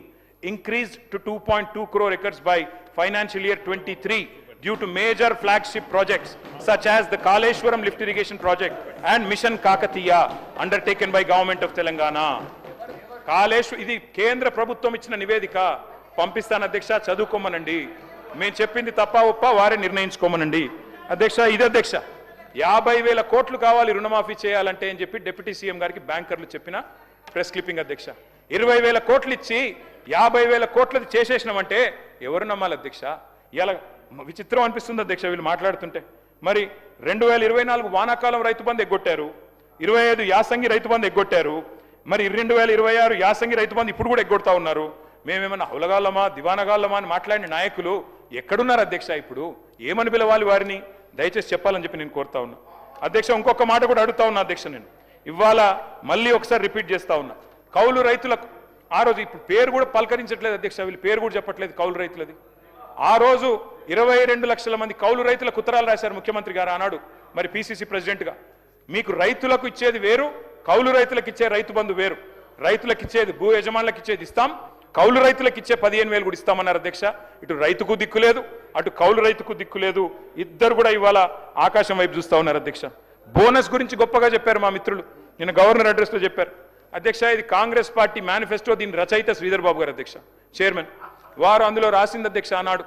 increased to 2.2 crore acres by financial year 23 due to major flagship projects such as the Kaleshwaram lift irrigation project and Mission Kakatiya undertaken by government of Telangana. ఇది కేంద్ర ప్రభుత్వం ఇచ్చిన నివేదిక, పంపిస్తాను అధ్యక్ష, చదువుకోమనండి. మేము చెప్పింది తప్ప ఒప్ప వారే నిర్ణయించుకోమనండి అధ్యక్ష. ఇది అధ్యక్ష 50,000 కోట్లు కావాలి రుణమాఫీ చేయాలంటే అని చెప్పి డిప్యూటీ సీఎం గారికి బ్యాంకర్లు చెప్పిన ప్రెస్ క్లిప్పింగ్ అధ్యక్ష. 20,000 కోట్లు ఇచ్చి 50,000 కోట్లది చేసేసినామంటే ఎవరు నమ్మాలి అధ్యక్ష? ఇలా విచిత్రం అనిపిస్తుంది అధ్యక్ష వీళ్ళు మాట్లాడుతుంటే. మరి 2024 వానాకాలం రైతు బంధు ఎగ్గొట్టారు, 25 యాసంగి రైతు బంధు ఎగ్గొట్టారు, మరి 2026 యాసంగి రైతు బంధు ఇప్పుడు కూడా ఎగ్గొడతా ఉన్నారు. మేమేమన్నా హౌలగాళ్ళమా, దివానగాళ్ళమా అని మాట్లాడిన నాయకులు ఎక్కడున్నారు అధ్యక్ష? ఇప్పుడు ఏమని పిలవాలి వారిని? దయచేసి చెప్పాలని చెప్పి నేను కోరుతా ఉన్నా అధ్యక్ష. ఇంకొక మాట కూడా అడుగుతా ఉన్నా అధ్యక్ష. నేను ఇవాళ మళ్ళీ ఒకసారి రిపీట్ చేస్తా ఉన్నా. కౌలు రైతులకు ఆ రోజు ఇప్పుడు పేరు కూడా పలకరించట్లేదు అధ్యక్ష, వీళ్ళు పేరు కూడా చెప్పట్లేదు కౌలు రైతులది. ఆ రోజు 22 లక్షల మంది కౌలు రైతులకు ఉత్తరాలు రాశారు ముఖ్యమంత్రి గారు ఆనాడు మరి పిసిసి ప్రెసిడెంట్గా. మీకు రైతులకు ఇచ్చేది వేరు, కౌలు రైతులకు ఇచ్చే రైతు బంధు వేరు. రైతులకు ఇచ్చేది భూ యజమానులకు ఇచ్చేది ఇస్తాం, కౌలు రైతులకు ఇచ్చే 15,000 కూడా ఇస్తామన్నారు అధ్యక్ష. ఇటు రైతుకు దిక్కు లేదు, అటు కౌలు రైతుకు దిక్కు లేదు. ఇద్దరు కూడా ఇవాళ ఆకాశం వైపు చూస్తా ఉన్నారు అధ్యక్ష. బోనస్ గురించి గొప్పగా చెప్పారు మా మిత్రులు, నిన్న గవర్నర్ అడ్రస్లో చెప్పారు అధ్యక్ష. ఇది కాంగ్రెస్ పార్టీ మేనిఫెస్టో, దీని రచయిత శ్రీధర్ బాబు గారు అధ్యక్ష, చైర్మన్. వారు అందులో రాసింది అధ్యక్ష ఆనాడు.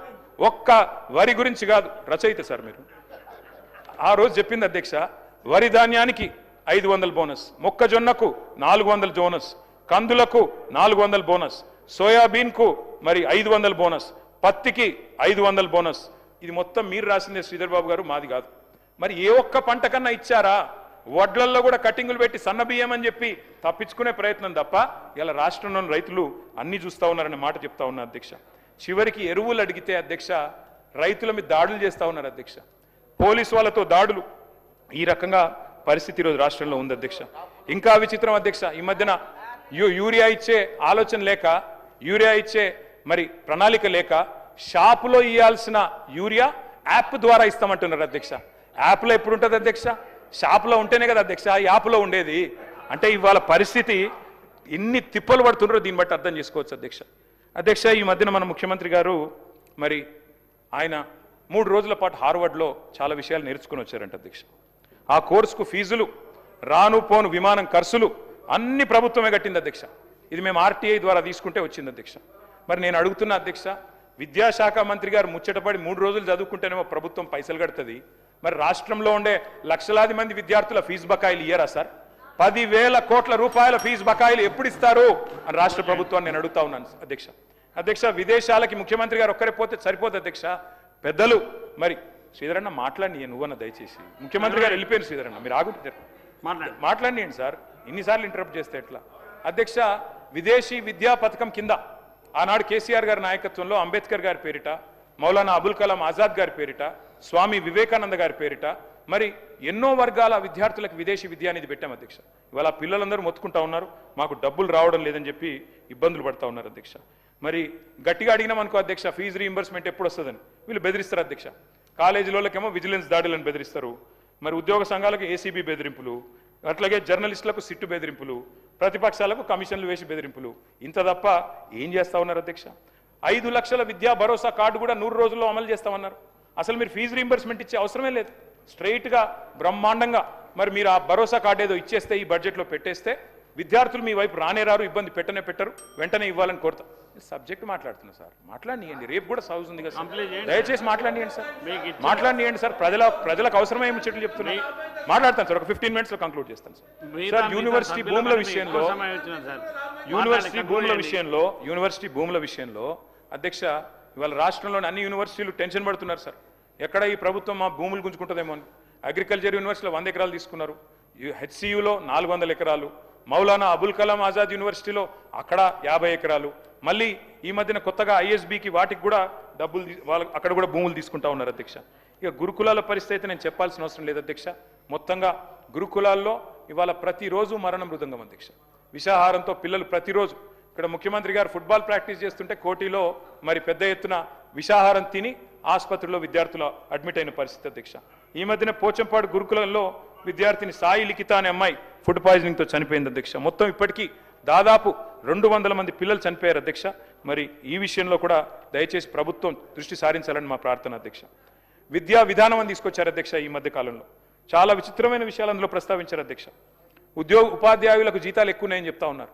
ఒక్క వరి గురించి కాదు, రచయిత సార్ మీరు. ఆ రోజు చెప్పింది అధ్యక్ష, వరి ధాన్యానికి 500 బోనస్, మొక్కజొన్నకు 400 బోనస్, కందులకు 400 బోనస్, సోయాబీన్కు మరి 500 బోనస్, పత్తికి 500 బోనస్. ఇది మొత్తం మీరు రాసిందే శ్రీధర్ బాబు గారు, మాది కాదు. మరి ఏ ఒక్క పంట కన్నా ఇచ్చారా? వడ్లల్లో కూడా కటింగులు పెట్టి సన్న బియ్యం అని చెప్పి తప్పించుకునే ప్రయత్నం తప్ప ఇలా రాష్ట్రంలోని రైతులు అన్ని చూస్తా ఉన్నారనే మాట చెప్తా ఉన్నా అధ్యక్ష. చివరికి ఎరువులు అడిగితే అధ్యక్ష రైతుల మీద దాడులు చేస్తా ఉన్నారు అధ్యక్ష. పోలీసు వాళ్ళతో దాడులు. ఈ రకంగా పరిస్థితి ఈరోజు రాష్ట్రంలో ఉంది అధ్యక్ష. ఇంకా విచిత్రం అధ్యక్ష, ఈ మధ్యన యూరియా ఇచ్చే ఆలోచన లేక, యూరియా ఇచ్చే మరి ప్రణాళిక లేక షాపులో ఇవ్వాల్సిన యూరియా యాప్ ద్వారా ఇస్తామంటున్నారు అధ్యక్ష. యాప్లో ఎప్పుడు ఉంటుంది అధ్యక్ష? షాపులో ఉంటేనే కదా అధ్యక్ష యాప్లో ఉండేది. అంటే ఇవాళ పరిస్థితి ఎన్ని తిప్పలు పడుతున్నారో దీన్ని బట్టి అర్థం చేసుకోవచ్చు అధ్యక్ష. అధ్యక్ష, ఈ మధ్యన మన ముఖ్యమంత్రి గారు మరి ఆయన 3 రోజుల పాటు హార్వర్డ్లో చాలా విషయాలు నేర్చుకుని వచ్చారంట అధ్యక్ష. ఆ కోర్సుకు ఫీజులు, రాను పోను విమానం ఖర్చులు అన్ని ప్రభుత్వమే కట్టింది అధ్యక్ష. ఇది మేము ఆర్టీఐ ద్వారా తీసుకుంటే వచ్చింది అధ్యక్ష. మరి నేను అడుగుతున్నా అధ్యక్ష, విద్యాశాఖ మంత్రి గారు ముచ్చటపడి 3 రోజులు చదువుకుంటేనేమో ప్రభుత్వం పైసలు కడుతుంది, మరి రాష్ట్రంలో ఉండే లక్షలాది మంది విద్యార్థుల ఫీజు బకాయిలు ఇయ్యరా సార్? 10,000 కోట్ల రూపాయల ఫీజు బకాయిలు ఎప్పుడు ఇస్తారు అని రాష్ట్ర ప్రభుత్వాన్ని నేను అడుగుతా ఉన్నాను అధ్యక్ష. అధ్యక్ష, విదేశాలకి ముఖ్యమంత్రి గారు ఒక్కరే పోతే సరిపోతుంది అధ్యక్ష. పెద్దలు మరి శ్రీధరన్న మాట్లాడి నువ్వన్న దయచేసి, ముఖ్యమంత్రి గారు వెళ్ళిపోయారు శ్రీధరన్న, మీరు ఆగుంటారు మాట్లాడియండి సార్, ఇన్నిసార్లు ఇంటరప్ట్ చేస్తే ఎట్లా? అధ్యక్ష, విదేశీ విద్యా పథకం కింద ఆనాడు కేసీఆర్ గారి నాయకత్వంలో అంబేద్కర్ గారి పేరిట, మౌలానా అబుల్ కలాం ఆజాద్ గారి పేరిట, స్వామి వివేకానంద గారి పేరిట మరి ఎన్నో వర్గాల విద్యార్థులకు విదేశీ విద్య అనేది పెట్టాం అధ్యక్ష. ఇవాళ పిల్లలందరూ మొత్తుకుంటా ఉన్నారు, మాకు డబ్బులు రావడం లేదని చెప్పి ఇబ్బందులు పడతా ఉన్నారు అధ్యక్ష. మరి గట్టిగా అడిగినామనుకో అధ్యక్ష, ఫీజు రీయింబర్స్మెంట్ ఎప్పుడు వస్తుందని వీళ్ళు బెదిరిస్తారు అధ్యక్ష. కాలేజీలోకేమో విజిలెన్స్ దాడులను బెదిరిస్తారు, మరి ఉద్యోగ సంఘాలకు ఏసీబీ బెదిరింపులు, అట్లాగే జర్నలిస్టులకు సిట్టు బెదిరింపులు, ప్రతిపక్షాలకు కమిషన్లు వేసి బెదిరింపులు. ఇంత తప్ప ఏం చేస్తా ఉన్నారు అధ్యక్ష? 5 లక్షల విద్యా భరోసా కార్డు కూడా 100 రోజుల్లో అమలు చేస్తామన్నారు. అసలు మీరు ఫీజు రీయింబర్స్మెంట్ ఇచ్చే అవసరమే లేదు. స్ట్రైట్గా బ్రహ్మాండంగా మరి మీరు ఆ భరోసా కార్డు ఏదో ఇచ్చేస్తే, ఈ బడ్జెట్లో పెట్టేస్తే విద్యార్థులు మీ వైపు రానేరారు, ఇబ్బంది పెట్టరు, వెంటనే ఇవ్వాలని కోరుతా. సబ్జెక్ట్ మాట్లాడుతున్నా సార్, మాట్లాడియండి, రేపు కూడా సౌజ్ ఉంది కదా, దయచేసి మాట్లాడియండి సార్, మాట్లాడియండి సార్. ప్రజలకు అవసరమై ముచ్చట్లు చెప్తున్నాయి, మాట్లాడతాను సార్. ఒక 15 మినిట్స్లో కంక్లూడ్ చేస్తాను సార్. యూనివర్సిటీ భూముల విషయంలో అధ్యక్ష, ఇవాళ రాష్ట్రంలోని అన్ని యూనివర్సిటీలు టెన్షన్ పడుతున్నారు సార్. ఎక్కడ ఈ ప్రభుత్వం మా భూములు గుంజుకుంటుందేమో అని. అగ్రికల్చర్ యూనివర్సిటీలో 100 ఎకరాలు తీసుకున్నారు, హెచ్సియులో 400 ఎకరాలు, మౌలానా అబుల్ కలాం ఆజాద్ యూనివర్సిటీలో అక్కడ 50 ఎకరాలు, మళ్ళీ ఈ మధ్యన కొత్తగా ఐఎస్బికి వాటికి కూడా డబ్బులు వాళ్ళు అక్కడ కూడా భూములు తీసుకుంటా ఉన్నారు అధ్యక్ష. ఇక గురుకులాల పరిస్థితి నేను చెప్పాల్సిన అవసరం లేదు అధ్యక్ష. మొత్తంగా గురుకులాల్లో ఇవాళ ప్రతిరోజు మరణ మృదంగం అధ్యక్ష. విషాహారంతో పిల్లలు ప్రతిరోజు, ఇక్కడ ముఖ్యమంత్రి గారు ఫుట్బాల్ ప్రాక్టీస్ చేస్తుంటే కోటిలో మరి పెద్ద ఎత్తున విషాహారం తిని ఆసుపత్రిలో విద్యార్థులు అడ్మిట్ అయిన పరిస్థితి అధ్యక్ష. ఈ మధ్యన పోచంపాడు గురుకులంలో విద్యార్థిని సాయి లిఖిత అనే అమ్మాయి ఫుడ్ పాయిజనింగ్తో చనిపోయింది అధ్యక్ష. మొత్తం ఇప్పటికీ దాదాపు 200 మంది పిల్లలు చనిపోయారు అధ్యక్ష. మరి ఈ విషయంలో కూడా దయచేసి ప్రభుత్వం దృష్టి సారించాలని మా ప్రార్థన అధ్యక్ష. విద్యా విధానం అని తీసుకొచ్చారు అధ్యక్ష. ఈ మధ్య కాలంలో చాలా విచిత్రమైన విషయాలు అందులో ప్రస్తావించారు అధ్యక్ష. ఉపాధ్యాయులకు జీతాలు ఎక్కువన్నాయని చెప్తా ఉన్నారు.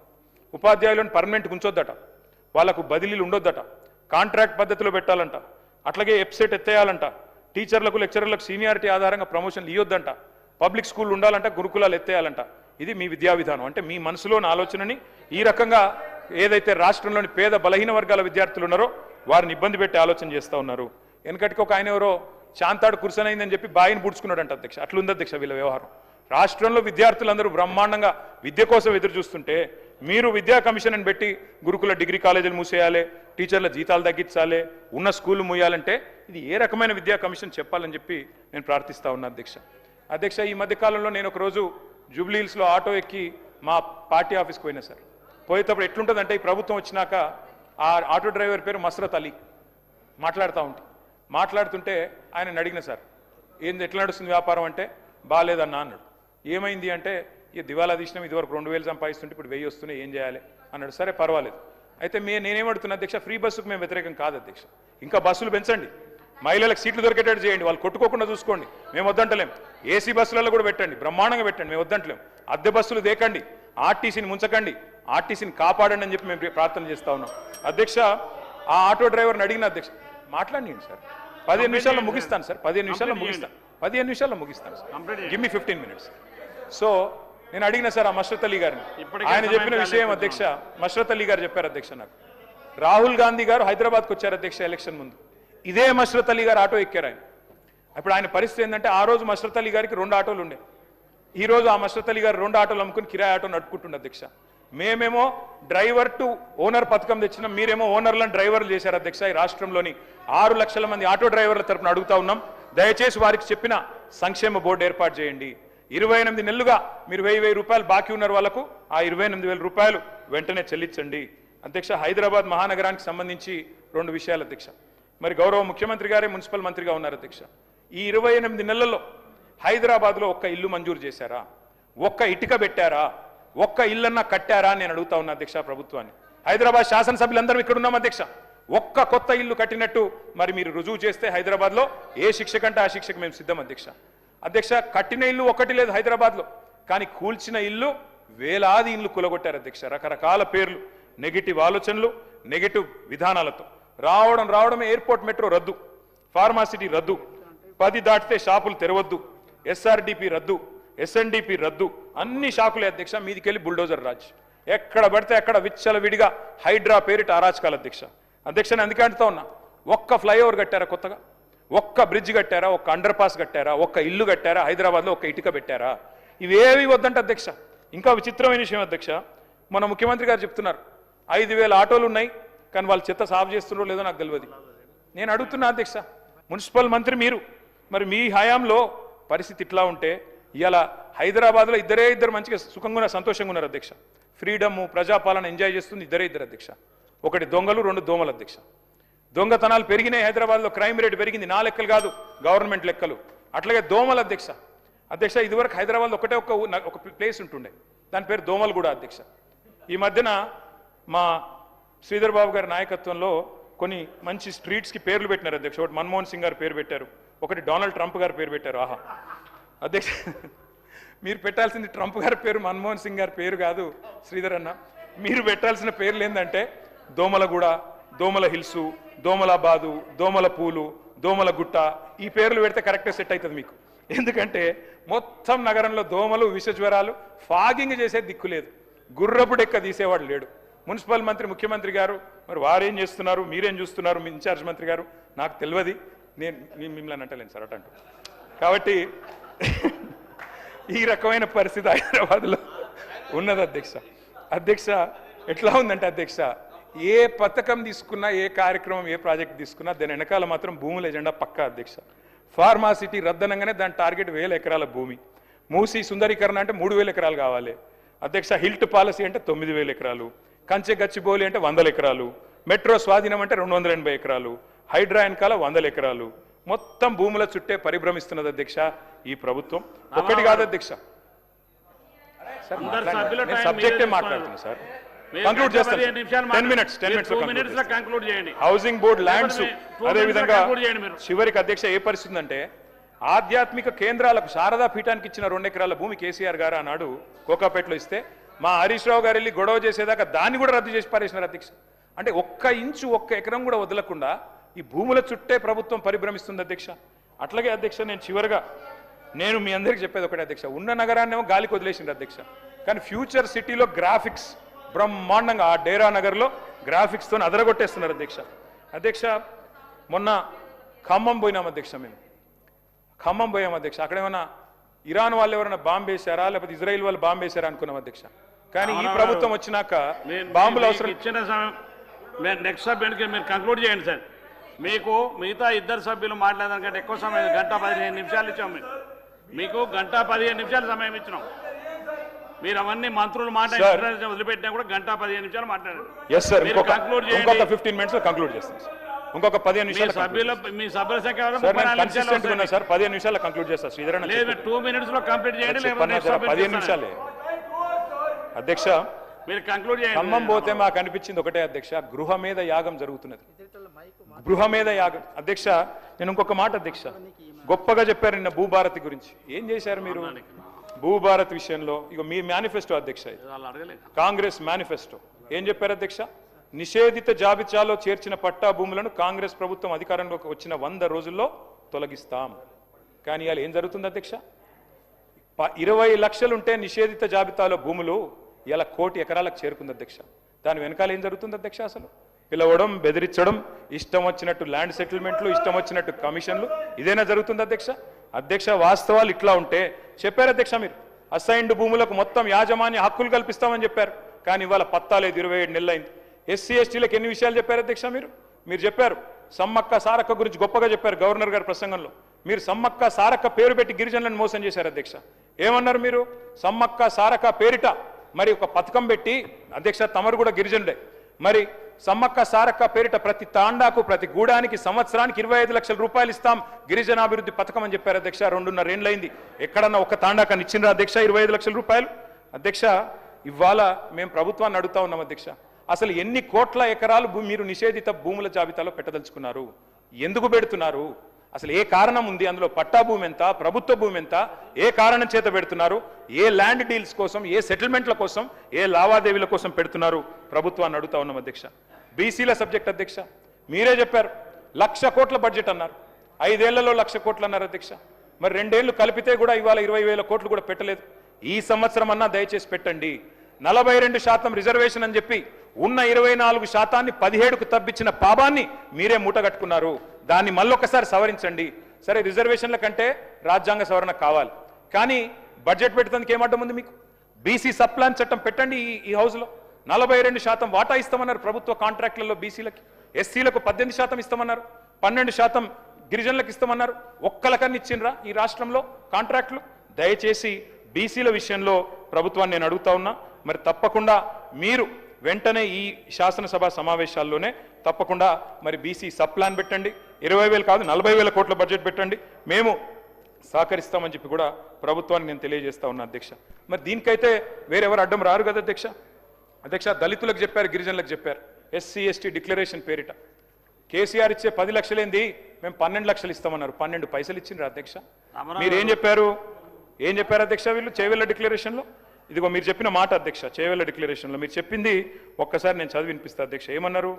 ఉపాధ్యాయులను పర్మనెంట్ ఉంచొద్దట, వాళ్లకు బదిలీలు ఉండొద్దట, కాంట్రాక్ట్ పద్ధతిలో పెట్టాలంట, అట్లాగే వెబ్సైట్ ఎత్తేయాలంట, టీచర్లకు లెక్చరర్లకు సీనియారిటీ ఆధారంగా ప్రమోషన్లు ఇవ్వొద్దంట, పబ్లిక్ స్కూల్ ఉండాలంట, గురుకులాలు ఎత్తేయాలంట. ఇది మీ విద్యా విధానం అంటే మీ మనసులోని ఆలోచనని ఈ రకంగా ఏదైతే రాష్ట్రంలోని పేద బలహీన వర్గాల విద్యార్థులు ఉన్నారో వారిని ఇబ్బంది పెట్టి ఆలోచన చేస్తూ ఉన్నారు. వెనకటికి ఒక ఆయన ఎవరో చాంతాడు కుర్సనైందని చెప్పి బాయిని పుడుచుకున్నాడంట అధ్యక్ష. అట్లుంది అధ్యక్ష వీళ్ళ వ్యవహారం. రాష్ట్రంలో విద్యార్థులందరూ బ్రహ్మాండంగా విద్య కోసం ఎదురు చూస్తుంటే మీరు విద్యా కమిషన్ అని పెట్టి గురుకుల డిగ్రీ కాలేజీలు మూసేయాలి, టీచర్ల జీతాలు తగ్గించాలి, ఉన్న స్కూళ్ళు మూయాలంటే ఇది ఏ రకమైన విద్యా కమిషన్ చెప్పాలని చెప్పి నేను ప్రార్థిస్తా ఉన్నా అధ్యక్ష. అధ్యక్ష, ఈ మధ్య కాలంలో నేను ఒకరోజు జూబ్లీహిల్స్లో ఆటో ఎక్కి మా పార్టీ ఆఫీస్కి పోయినా సార్. పోయేటప్పుడు ఎట్లుంటుందంటే ఈ ప్రభుత్వం వచ్చినాక ఆ ఆటో డ్రైవర్ పేరు మస్రత్ అలీ. మాట్లాడుతుంటే ఆయన అడిగిన సార్, ఏంది ఎట్లా నడుస్తుంది వ్యాపారం అంటే, బాగాలేదన్నా అన్నాడు. ఏమైంది అంటే, ఈ దివాలా తీసినాం, ఇదివరకు 2000 సంపాదిస్తుంటే ఇప్పుడు 1000 వస్తున్నాయి, ఏం చేయాలి అన్నాడు. సరే పర్వాలేదు. అయితే నేనేమడుతున్నా అధ్యక్ష, ఫ్రీ బస్సుకు మేము వ్యతిరేకం కాదు అధ్యక్ష. ఇంకా బస్సులు పెంచండి, మహిళలకు సీట్లు దొరికేటట్టు చేయండి, వాళ్ళు కొట్టుకోకుండా చూసుకోండి, మేము వద్దంటలేం. ఏసీ బస్సులలో కూడా పెట్టండి, బ్రహ్మాండంగా పెట్టండి, మేము వద్దంటలేం. అద్దె బస్సులు దేకండి, ఆర్టీసీని ముంచకండి, ఆర్టీసీని కాపాడండి అని చెప్పి మేము ప్రార్థన చేస్తా ఉన్నాం అధ్యక్ష. ఆ ఆటో డ్రైవర్ని అడిగిన అధ్యక్ష, మాట్లాడండి సార్, 15 నిమిషాల్లో ముగిస్తాను సార్, 15 నిమిషాల్లో ముగిస్తాను sir, give me 15 minutes. So నేను అడిగిన సార్ ఆ మష్రత్ అలీ గారిని, ఆయన చెప్పిన విషయం అధ్యక్ష, మష్రత్ అలీ గారు చెప్పారు అధ్యక్ష, నాకు రాహుల్ గాంధీ గారు హైదరాబాద్కి వచ్చారు అధ్యక్ష ఎలక్షన్ ముందు, ఇదే మష్రత్ అలీ గారు ఆటో ఎక్కారు ఆయన. ఇప్పుడు ఆయన పరిస్థితి ఏంటంటే, ఆ రోజు మష్రత్ అలీ గారికి 2 ఆటోలు ఉండే, ఈ రోజు ఆ మష్రత్ అలీ గారు 2 ఆటోలు అమ్ముకుని కిరాయి ఆటో నడుపుకుంటుండే అధ్యక్ష. మేమేమో డ్రైవర్ టు ఓనర్ పథకం తెచ్చినాం, మీరేమో ఓనర్లను డ్రైవర్లు చేశారు అధ్యక్ష. ఈ రాష్ట్రంలోని 6 లక్షల మంది ఆటో డ్రైవర్ల తరపున అడుగుతా ఉన్నాం, దయచేసి వారికి చెప్పిన సంక్షేమ బోర్డు ఏర్పాటు చేయండి. 28 నెలలుగా మీరు 1000 రూపాయలు బాకీ ఉన్నారు వాళ్ళకు, ఆ 28,000 రూపాయలు వెంటనే చెల్లించండి అధ్యక్ష. హైదరాబాద్ మహానగరానికి సంబంధించి 2 విషయాలు అధ్యక్ష. మరి గౌరవ ముఖ్యమంత్రి గారే మున్సిపల్ మంత్రిగా ఉన్నారు అధ్యక్ష. ఈ 28 నెలల్లో హైదరాబాద్లో ఒక్క ఇల్లు మంజూరు చేశారా, ఒక్క ఇటుక పెట్టారా, ఒక్క ఇల్లన్నా కట్టారా అని నేను అడుగుతా ఉన్నా అధ్యక్ష ప్రభుత్వాన్ని. హైదరాబాద్ శాసనసభ్యులందరూ ఇక్కడ ఉన్నాం అధ్యక్ష, ఒక్క కొత్త ఇల్లు కట్టినట్టు మరి మీరు రుజువు చేస్తే హైదరాబాద్లో ఏ శిక్ష కంటే ఆ శిక్షకు మేము సిద్ధం అధ్యక్ష. అధ్యక్ష, కట్టిన ఇల్లు ఒకటి లేదు హైదరాబాద్లో, కానీ కూల్చిన ఇల్లు వేలాది ఇల్లు కూలగొట్టారు అధ్యక్ష. రకరకాల పేర్లు, నెగిటివ్ ఆలోచనలు, నెగిటివ్ విధానాలతో రావడమే ఎయిర్పోర్ట్ మెట్రో రద్దు, ఫార్మాసిటీ రద్దు, 10 దాటితే షాపులు తెరవద్దు, ఎస్ఆర్డిపి రద్దు, ఎస్ఎన్డిపి రద్దు, అన్ని షాకులే అధ్యక్ష. మీదికెళ్ళి బుల్డోజర్ రాజ్, ఎక్కడ పడితే అక్కడ విచ్చలవిడిగా హైడ్రా పేరిట అరాచకాలు అధ్యక్ష. నేను అందుకే అంటుతా ఉన్నా, ఒక్క ఫ్లైఓవర్ కట్టారా కొత్తగా, ఒక్క బ్రిడ్జ్ కట్టారా, ఒక్క అండర్ పాస్ కట్టారా, ఒక్క ఇల్లు కట్టారా, హైదరాబాద్లో ఒక్క ఇటుక పెట్టారా? ఇవేవి వద్దంట అధ్యక్ష. ఇంకా విచిత్రమైన విషయం అధ్యక్ష, మన ముఖ్యమంత్రి గారు చెప్తున్నారు 5,000 ఆటోలు ఉన్నాయి, కానీ వాళ్ళు చెత్త సాఫ్ చేస్తున్నారో లేదో నాకు తెలియదు. నేను అడుగుతున్నా అధ్యక్ష, మున్సిపల్ మంత్రి మీరు, మరి మీ హయాంలో పరిస్థితి ఇట్లా ఉంటే ఇవాళ హైదరాబాద్లో ఇద్దరు మంచిగా సుఖంగా సంతోషంగా ఉన్నారు అధ్యక్ష. ఫ్రీడమ్, ప్రజాపాలన ఎంజాయ్ చేస్తుంది ఇద్దరు అధ్యక్ష. ఒకటి దొంగలు, 2 దోమలు అధ్యక్ష. దొంగతనాలు పెరిగినాయి హైదరాబాద్లో, క్రైమ్ రేట్ పెరిగింది, నా లెక్కలు కాదు గవర్నమెంట్ లెక్కలు. అట్లాగే దోమలు అధ్యక్ష. ఇదివరకు హైదరాబాద్లో ఒక ప్లేస్ ఉంటుండే, దాని పేరు దోమలగూడ అధ్యక్ష. ఈ మధ్యన మా శ్రీధర్ బాబు గారి నాయకత్వంలో కొన్ని మంచి స్ట్రీట్స్కి పేర్లు పెట్టినారు అధ్యక్ష. ఒకటి మన్మోహన్ సింగ్ గారు పేరు పెట్టారు, ఒకటి డొనాల్డ్ ట్రంప్ గారు పేరు పెట్టారు. ఆహా అధ్యక్ష, మీరు పెట్టాల్సింది ట్రంప్ గారి పేరు, మన్మోహన్ సింగ్ గారి పేరు కాదు శ్రీధర్ అన్న. మీరు పెట్టాల్సిన పేర్లు ఏంటంటే దోమలగూడ, దోమల హిల్సు, దోమలాబాదు, దోమల పూలు, దోమల గుట్ట. ఈ పేర్లు పెడితే కరెక్ట్గా సెట్ అవుతుంది మీకు. ఎందుకంటే మొత్తం నగరంలో దోమలు, విష జ్వరాలు, ఫాగింగ్ చేసే దిక్కు లేదు, గుర్రపు డెక్క తీసేవాడు లేడు. మున్సిపల్ మంత్రి, ముఖ్యమంత్రి గారు మరి వారేం చేస్తున్నారు, మీరేం చూస్తున్నారు, మీ ఇన్ఛార్జ్ మంత్రి గారు, నాకు తెలియదు. నేను మిమ్మల్ని అంటలేను సార్ అటంటూ. కాబట్టి ఈ రకమైన పరిస్థితి హైదరాబాద్లో ఉన్నది అధ్యక్ష. ఎట్లా ఉందంటే అధ్యక్ష, ఏ పథకం తీసుకున్నా, ఏ కార్యక్రమం, ఏ ప్రాజెక్ట్ తీసుకున్నా దాని వెనకాల మాత్రం భూముల ఎజెండా పక్కా అధ్యక్ష. ఫార్మాసిటీ రద్దనంగానే దాని టార్గెట్ 1000 ఎకరాల భూమి. మూసి సుందరీకరణ అంటే 3000 ఎకరాలు కావాలి అధ్యక్ష. హిల్ట్ పాలసీ అంటే 9000 ఎకరాలు. కంచె గచ్చిబౌలి అంటే 100 ఎకరాలు. మెట్రో స్వాధీనం అంటే 280 ఎకరాలు. హైడ్రా వెనకాల 100 ఎకరాలు. మొత్తం భూముల చుట్టే పరిభ్రమిస్తున్నది అధ్యక్ష ఈ ప్రభుత్వం. ఒకటి కాదు అధ్యక్ష, సబ్జెక్టే మాట్లాడుతున్నా సార్. కంక్లూడ్ చేస్తాను. 10 minutes కంక్లూడ్ చేయండి. హౌసింగ్ బోర్డ్ ల్యాండ్స్, అదేవిధంగా చివరికి అధ్యక్ష ఏ పరిస్థితి అంటే, ఆధ్యాత్మిక కేంద్రాలకు శారదా పీఠానికి ఇచ్చిన 2 ఎకరాల భూమి కేసీఆర్ గారు ఆనాడు కోకాపేటలో ఇస్తే, మా హరీష్ రావు గారు వెళ్ళి గొడవ చేసేదాకా దాన్ని కూడా రద్దు చేసి పారేసినారు అధ్యక్ష. అంటే 1 ఇంచు 1 ఎకరం కూడా వదలకుండా ఈ భూముల చుట్టే ప్రభుత్వం పరిభ్రమిస్తుంది అధ్యక్ష. అట్లాగే అధ్యక్ష, నేను మీ అందరికీ చెప్పేది ఒకటే అధ్యక్ష, ఉన్న నగరాన్నేమో గాలికి వదిలేసింది అధ్యక్ష, కానీ ఫ్యూచర్ సిటీలో గ్రాఫిక్స్ బ్రహ్మాండంగా ఆ డేరా నగర్లో గ్రాఫిక్స్తో అదరగొట్టేస్తున్నారు అధ్యక్ష. మొన్న ఖమ్మం పోయినాం అధ్యక్ష, మేము ఖమ్మం పోయాం అధ్యక్ష. అక్కడేమన్నా ఇరాన్ వాళ్ళు ఎవరైనా బాంబు వేశారా, లేకపోతే ఇజ్రాయిల్ వాళ్ళు బాంబు వేశారా అనుకున్నాం అధ్యక్ష. కానీ ఈ రామారావు ప్రభుత్వం గారు, వచ్చినాక మీరు- బాంబులు మీకు అవసరం. ఇచ్చిన సమయం నెక్స్ట్ సబ్జెక్ట్కి మీరు కంక్లూడ్ చేయండి సార్. మీకు మిగతా ఇద్దరు సభ్యులు మాట్లాడడానికంటే ఎక్కువ సమయం 1:15 ఇచ్చాం మీకు 1:15 సమయం ఇచ్చినాం. మీరు అవన్నీ మంత్రులు మాట్లాడి వదిలిపెట్టినా కూడా 1:15 మాట్లాడారు. ఎస్ సార్, మీరు కంక్లూడ్ చేయండి. ఇంకొక 15 మినిట్స్ కంక్లూడ్ చేస్తాం సార్. ఇంకొక 15 మీ నిమిషాలు సభ్యుల సంఖ్య వల్ల సార్, 34 నేను నిమిషాలు కన్సిస్టెంట్ ఉన్నా వస్తాయి. సార్. 15 నిమిషాలు కంక్లూడ్ చేస్తా శ్రీధరన్. లేదు 2 minutes లో కంప్లీట్ చేయండి. లేకపోతే next subject 15 ఇస్తాను. నిమిషాలే అధ్యక్ష. మీరు కంక్లూడ్ ఖమ్మం పోతే చేయండి. మాకు అనిపించింది ఒకటే అధ్యక్ష, గృహ మీద యాగం జరుగుతున్నది. గృహ మీద యాగం అధ్యక్ష. నేను ఇంకొక మాట అధ్యక్ష, గొప్పగా చెప్పారు నిన్న భూభారతి గురించి. ఏం చేశారు మీరు భూభారత్ విషయంలో? ఇక మీ మేనిఫెస్టో అధ్యక్ష, ఇది వాళ్ళు అడగలేదు. కాంగ్రెస్ మేనిఫెస్టో. ఏం చెప్పారు అధ్యక్ష? నిషేధిత జాబితాలో చేర్చిన పట్టా భూములను కాంగ్రెస్ ప్రభుత్వం అధికారంలోకి వచ్చిన 100 రోజుల్లో తొలగిస్తాం. కానీ ఇవాళ ఏం జరుగుతుంది అధ్యక్ష? 20 లక్షలుంటే నిషేధిత జాబితాలో భూములు ఇలా 1 కోటి ఎకరాలకు చేరుకుంది అధ్యక్ష. దాని వెనకాల ఏం జరుగుతుంది అధ్యక్ష? అసలు పిలవడం, బెదిరించడం, ఇష్టం వచ్చినట్టు ల్యాండ్ సెటిల్మెంట్లు, ఇష్టం వచ్చినట్టు కమిషన్లు, ఇదేనా జరుగుతుంది అధ్యక్ష? అధ్యక్ష, వాస్తవాలు ఇట్లా ఉంటే చెప్పారు అధ్యక్ష, మీరు అసైన్డ్ భూములకు మొత్తం యాజమాన్య హక్కులు కల్పిస్తామని చెప్పారు. కానీ ఇవాళ పత్తాలేదు, 27 నెలలైంది. ఎస్సీ ఎస్టీలకు ఎన్ని విషయాలు చెప్పారు అధ్యక్ష? మీరు చెప్పారు సమ్మక్క సారక్క గురించి గొప్పగా చెప్పారు గవర్నర్ గారి ప్రసంగంలో. మీరు సమ్మక్క సారక్క పేరు పెట్టి గిరిజనులను మోసం చేశారు అధ్యక్ష. ఏమన్నారు మీరు? సమ్మక్క సారక్క పేరిట మరి ఒక పథకం పెట్టి అధ్యక్ష, తమరు కూడా గిరిజనుడే, మరి సమ్మక్క సారక్క పేరిట ప్రతి తాండాకు, ప్రతి గూడానికి సంవత్సరానికి 25 లక్షల రూపాయలు ఇస్తాం గిరిజనాభివృద్ధి పథకం అని చెప్పారు అధ్యక్ష. 2.5 ఏళ్ళైంది, ఎక్కడన్నా ఒక తాండాకని ఇచ్చిండ్రా అధ్యక్ష 25 లక్షల రూపాయలు? అధ్యక్ష, ఇవాళ మేము ప్రభుత్వాన్ని అడుగుతా ఉన్నాం అధ్యక్ష, అసలు ఎన్ని కోట్ల ఎకరాలు మీరు నిషేధిత భూముల జాబితాలో పెట్టదలుచుకున్నారు? ఎందుకు పెడుతున్నారు? అసలు ఏ కారణం ఉంది అందులో? పట్టా భూమి ఎంత, ప్రభుత్వ భూమి ఎంత, ఏ కారణం చేత పెడుతున్నారు? ఏ ల్యాండ్ డీల్స్ కోసం, ఏ సెటిల్మెంట్ల కోసం, ఏ లావాదేవీల కోసం పెడుతున్నారు? ప్రభుత్వాన్ని అడుగుతా ఉన్నాం అధ్యక్ష. బీసీల సబ్జెక్ట్ అధ్యక్ష, మీరే చెప్పారు 1,00,000 కోట్ల బడ్జెట్ అన్నారు, 5 ఏళ్లలో 1,00,000 కోట్లు అన్నారు అధ్యక్ష. మరి 2 ఏళ్లు కలిపితే కూడా ఇవాళ 20,000 కోట్లు కూడా పెట్టలేదు. ఈ సంవత్సరం అన్నా దయచేసి పెట్టండి. 42% రిజర్వేషన్ అని చెప్పి ఉన్న 24% 17కు తప్పించిన పాపాన్ని మీరే మూటగట్టుకున్నారు. దాన్ని మళ్ళొకసారి సవరించండి. సరే, రిజర్వేషన్ల కంటే రాజ్యాంగ సవరణ కావాలి, కానీ బడ్జెట్ పెట్టడానికి ఏమడ్డం ఉంది మీకు? బీసీ సప్లాన్ చట్టం పెట్టండి. ఈ హౌస్లో 42% వాటా ఇస్తామన్నారు ప్రభుత్వ కాంట్రాక్టులలో బీసీలకి. ఎస్సీలకు 18% ఇస్తామన్నారు, 12% గిరిజనులకు ఇస్తామన్నారు. ఒక్కలకన్నా ఇచ్చిండ్రా ఈ రాష్ట్రంలో కాంట్రాక్టులు? దయచేసి బీసీల విషయంలో ప్రభుత్వాన్ని నేను అడుగుతా ఉన్నా. మరి తప్పకుండా మీరు వెంటనే ఈ శాసనసభ సమావేశాల్లోనే తప్పకుండా మరి బీసీ సప్లాన్ పెట్టండి. 20,000 కాదు 40,000 కోట్ల బడ్జెట్ పెట్టండి. మేము సహకరిస్తామని చెప్పి కూడా ప్రభుత్వాన్ని నేను తెలియజేస్తా ఉన్నా అధ్యక్ష. మరి దీనికైతే వేరెవరు అడ్డం రారు కదా అధ్యక్ష. అధ్యక్ష, దళితులకు చెప్పారు, గిరిజనులకు చెప్పారు, ఎస్సీ ఎస్టీ డిక్లరేషన్ పేరిట కేసీఆర్ ఇచ్చే 10 లక్షలేంది, మేము 12 లక్షలు ఇస్తామన్నారు. 12 పైసలు ఇచ్చిండ్రు అధ్యక్ష. మీరేం చెప్పారు? ఏం చెప్పారు అధ్యక్ష వీళ్ళు చేవెళ్ళ డిక్లరేషన్లో? ఇదిగో మీరు చెప్పిన మాట అధ్యక్ష, చేవెళ్ళ డిక్లరేషన్లో మీరు చెప్పింది ఒక్కసారి నేను చదివి వినిపిస్తా అధ్యక్ష. ఏమన్నారు?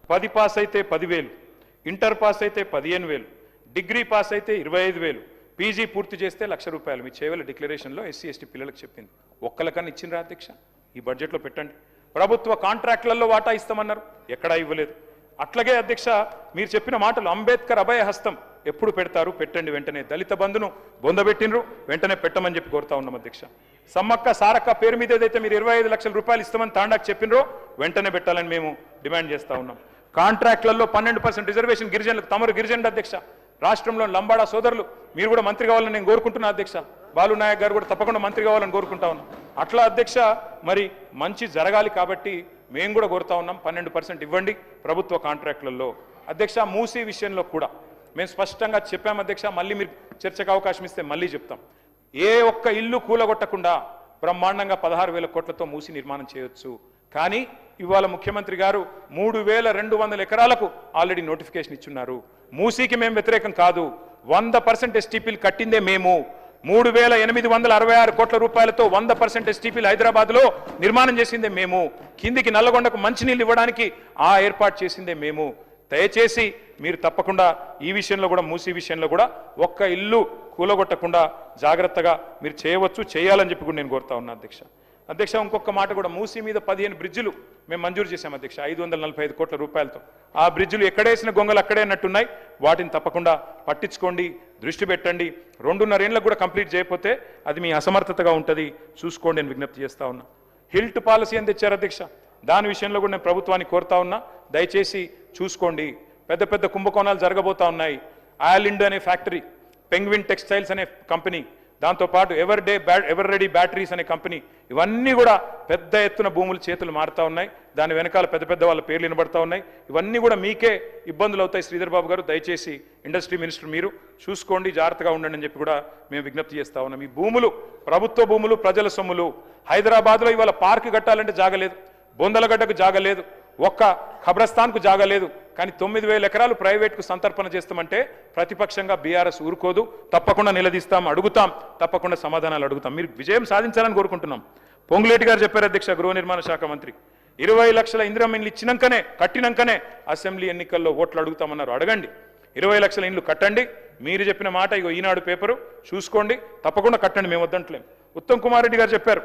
10 పాస్ అయితే 10,000, ఇంటర్ పాస్ అయితే 15,000, డిగ్రీ పాస్ అయితే 25,000, పీజీ పూర్తి చేస్తే 1,00,000 రూపాయలు. మీ చేవెళ్ళ డిక్లరేషన్లో ఎస్సీ ఎస్టీ పిల్లలకు చెప్పింది. ఒక్కలకన్నా ఇచ్చిండ్రా అధ్యక్ష? ఈ బడ్జెట్లో పెట్టండి. ప్రభుత్వ కాంట్రాక్టులలో వాటా ఇస్తామన్నారు, ఎక్కడా ఇవ్వలేదు. అట్లాగే అధ్యక్ష, మీరు చెప్పిన మాటలు అంబేద్కర్ అభయ హస్తం ఎప్పుడు పెడతారు? పెట్టండి వెంటనే. దళిత బంధును బొందబెట్టినరు, వెంటనే పెట్టమని చెప్పి కోరుతా ఉన్నాం అధ్యక్ష. సమ్మక్క సారక్క పేరు మీద ఏదైతే మీరు 25 లక్షల రూపాయలు ఇస్తామని తాండాకు చెప్పినరో వెంటనే పెట్టాలని మేము డిమాండ్ చేస్తా ఉన్నాం. కాంట్రాక్టులలో 12% రిజర్వేషన్ గిరిజనులకు. తమరు గిరిజనుడు అధ్యక్ష, రాష్ట్రంలో లంబాడా సోదరులు మీరు కూడా మంత్రి కావాలని నేను కోరుకుంటున్నా అధ్యక్ష. బాలు నాయక్ గారు కూడా తప్పకుండా మంత్రి కావాలని కోరుకుంటా ఉన్నాం. అట్లా అధ్యక్ష, మరి మంచి జరగాలి కాబట్టి మేము కూడా కోరుతా ఉన్నాం 12% ఇవ్వండి ప్రభుత్వ కాంట్రాక్టులలో. అధ్యక్ష, మూసీ విషయంలో కూడా మేము స్పష్టంగా చెప్పాం అధ్యక్ష. మళ్ళీ మీరు చర్చకు అవకాశం ఇస్తే మళ్ళీ చెప్తాం. ఏ ఒక్క ఇల్లు కూలగొట్టకుండా బ్రహ్మాండంగా 16,000 కోట్లతో మూసీ నిర్మాణం చేయొచ్చు. కానీ ఇవాళ ముఖ్యమంత్రి గారు 3,200 ఎకరాలకు ఆల్రెడీ నోటిఫికేషన్ ఇచ్చున్నారు. మూసీకి మేము వ్యతిరేకం కాదు, 100% ఎస్టీపీలు కట్టిందే మేము. 3,866 కోట్ల రూపాయలతో 100% ఎస్టీపీలు హైదరాబాద్లో నిర్మాణం చేసిందే మేము. కిందికి నల్లగొండకు మంచినీళ్ళు ఇవ్వడానికి ఆ ఏర్పాటు చేసిందే మేము. దయచేసి మీరు తప్పకుండా ఈ విషయంలో కూడా, మూసీ విషయంలో కూడా ఒక్క ఇల్లు కూలగొట్టకుండా జాగ్రత్తగా మీరు చేయవచ్చు, చేయాలని చెప్పి కూడా నేను కోరుతా ఉన్నా అధ్యక్ష. అధ్యక్ష, ఇంకొక మాట కూడా, మూసీ మీద 15 బ్రిడ్జిలు మేము మంజూరు చేశాం అధ్యక్ష 545 కోట్ల రూపాయలతో. ఆ బ్రిడ్జిలు ఎక్కడేసిన గొంగలు అక్కడే అన్నట్టున్నాయి. వాటిని తప్పకుండా పట్టించుకోండి, దృష్టి పెట్టండి. 2.5 ఏళ్ళకు కూడా కంప్లీట్ చేయకపోతే అది మీ అసమర్థతగా ఉంటుంది, చూసుకోండి అని విజ్ఞప్తి చేస్తా ఉన్నా. హిల్ట్ పాలసీ అని తెచ్చారు అధ్యక్ష. దాని విషయంలో కూడా నేను ప్రభుత్వాన్ని కోరుతా ఉన్నా, దయచేసి చూసుకోండి. పెద్ద పెద్ద కుంభకోణాలు జరగబోతా ఉన్నాయి. ఐలిండ్ అనే ఫ్యాక్టరీ, పెంగ్విన్ టెక్స్టైల్స్ అనే కంపెనీ, దాంతోపాటు ఎవర్ రెడీ బ్యాటరీస్ అనే కంపెనీ, ఇవన్నీ కూడా పెద్ద ఎత్తున భూములు చేతులు మారుతా ఉన్నాయి. దాని వెనకాల పెద్ద పెద్ద వాళ్ళ పేర్లు వినబడతా ఉన్నాయి. ఇవన్నీ కూడా మీకే ఇబ్బందులు అవుతాయి శ్రీధర్ బాబు గారు. దయచేసి ఇండస్ట్రీ మినిస్టర్ మీరు చూసుకోండి, జాగ్రత్తగా ఉండండి అని చెప్పి కూడా మేము విజ్ఞప్తి చేస్తా ఉన్నాం. ఈ భూములు ప్రభుత్వ భూములు, ప్రజల సొమ్ములు. హైదరాబాద్లో ఇవాళ పార్క్ కట్టాలంటే జాగలేదు, బొందలగడ్డకు జాగలేదు, ఒక్క ఖబ్రస్థాన్కు జాగలేదు. కానీ 9,000 ఎకరాలు ప్రైవేట్కు సంతర్పణ చేస్తామంటే ప్రతిపక్షంగా బీఆర్ఎస్ ఊరుకోదు. తప్పకుండా నిలదీస్తాం, అడుగుతాం, తప్పకుండా సమాధానాలు అడుగుతాం. మీరు విజయం సాధించాలని కోరుకుంటున్నాం. పొంగులేటి గారు చెప్పారు అధ్యక్ష, గృహ నిర్మాణ శాఖ మంత్రి, 20 లక్షల ఇందిరమ్మ ఇండ్లు ఇచ్చినాకనే, కట్టినాకనే అసెంబ్లీ ఎన్నికల్లో ఓట్లు అడుగుతామన్నారు. అడగండి, 20 లక్షల ఇండ్లు కట్టండి. మీరు చెప్పిన మాట ఇగో ఈనాడు పేపరు చూసుకోండి, తప్పకుండా కట్టండి, మేము వద్దంటలేం. ఉత్తమ్ కుమార్ రెడ్డి గారు చెప్పారు,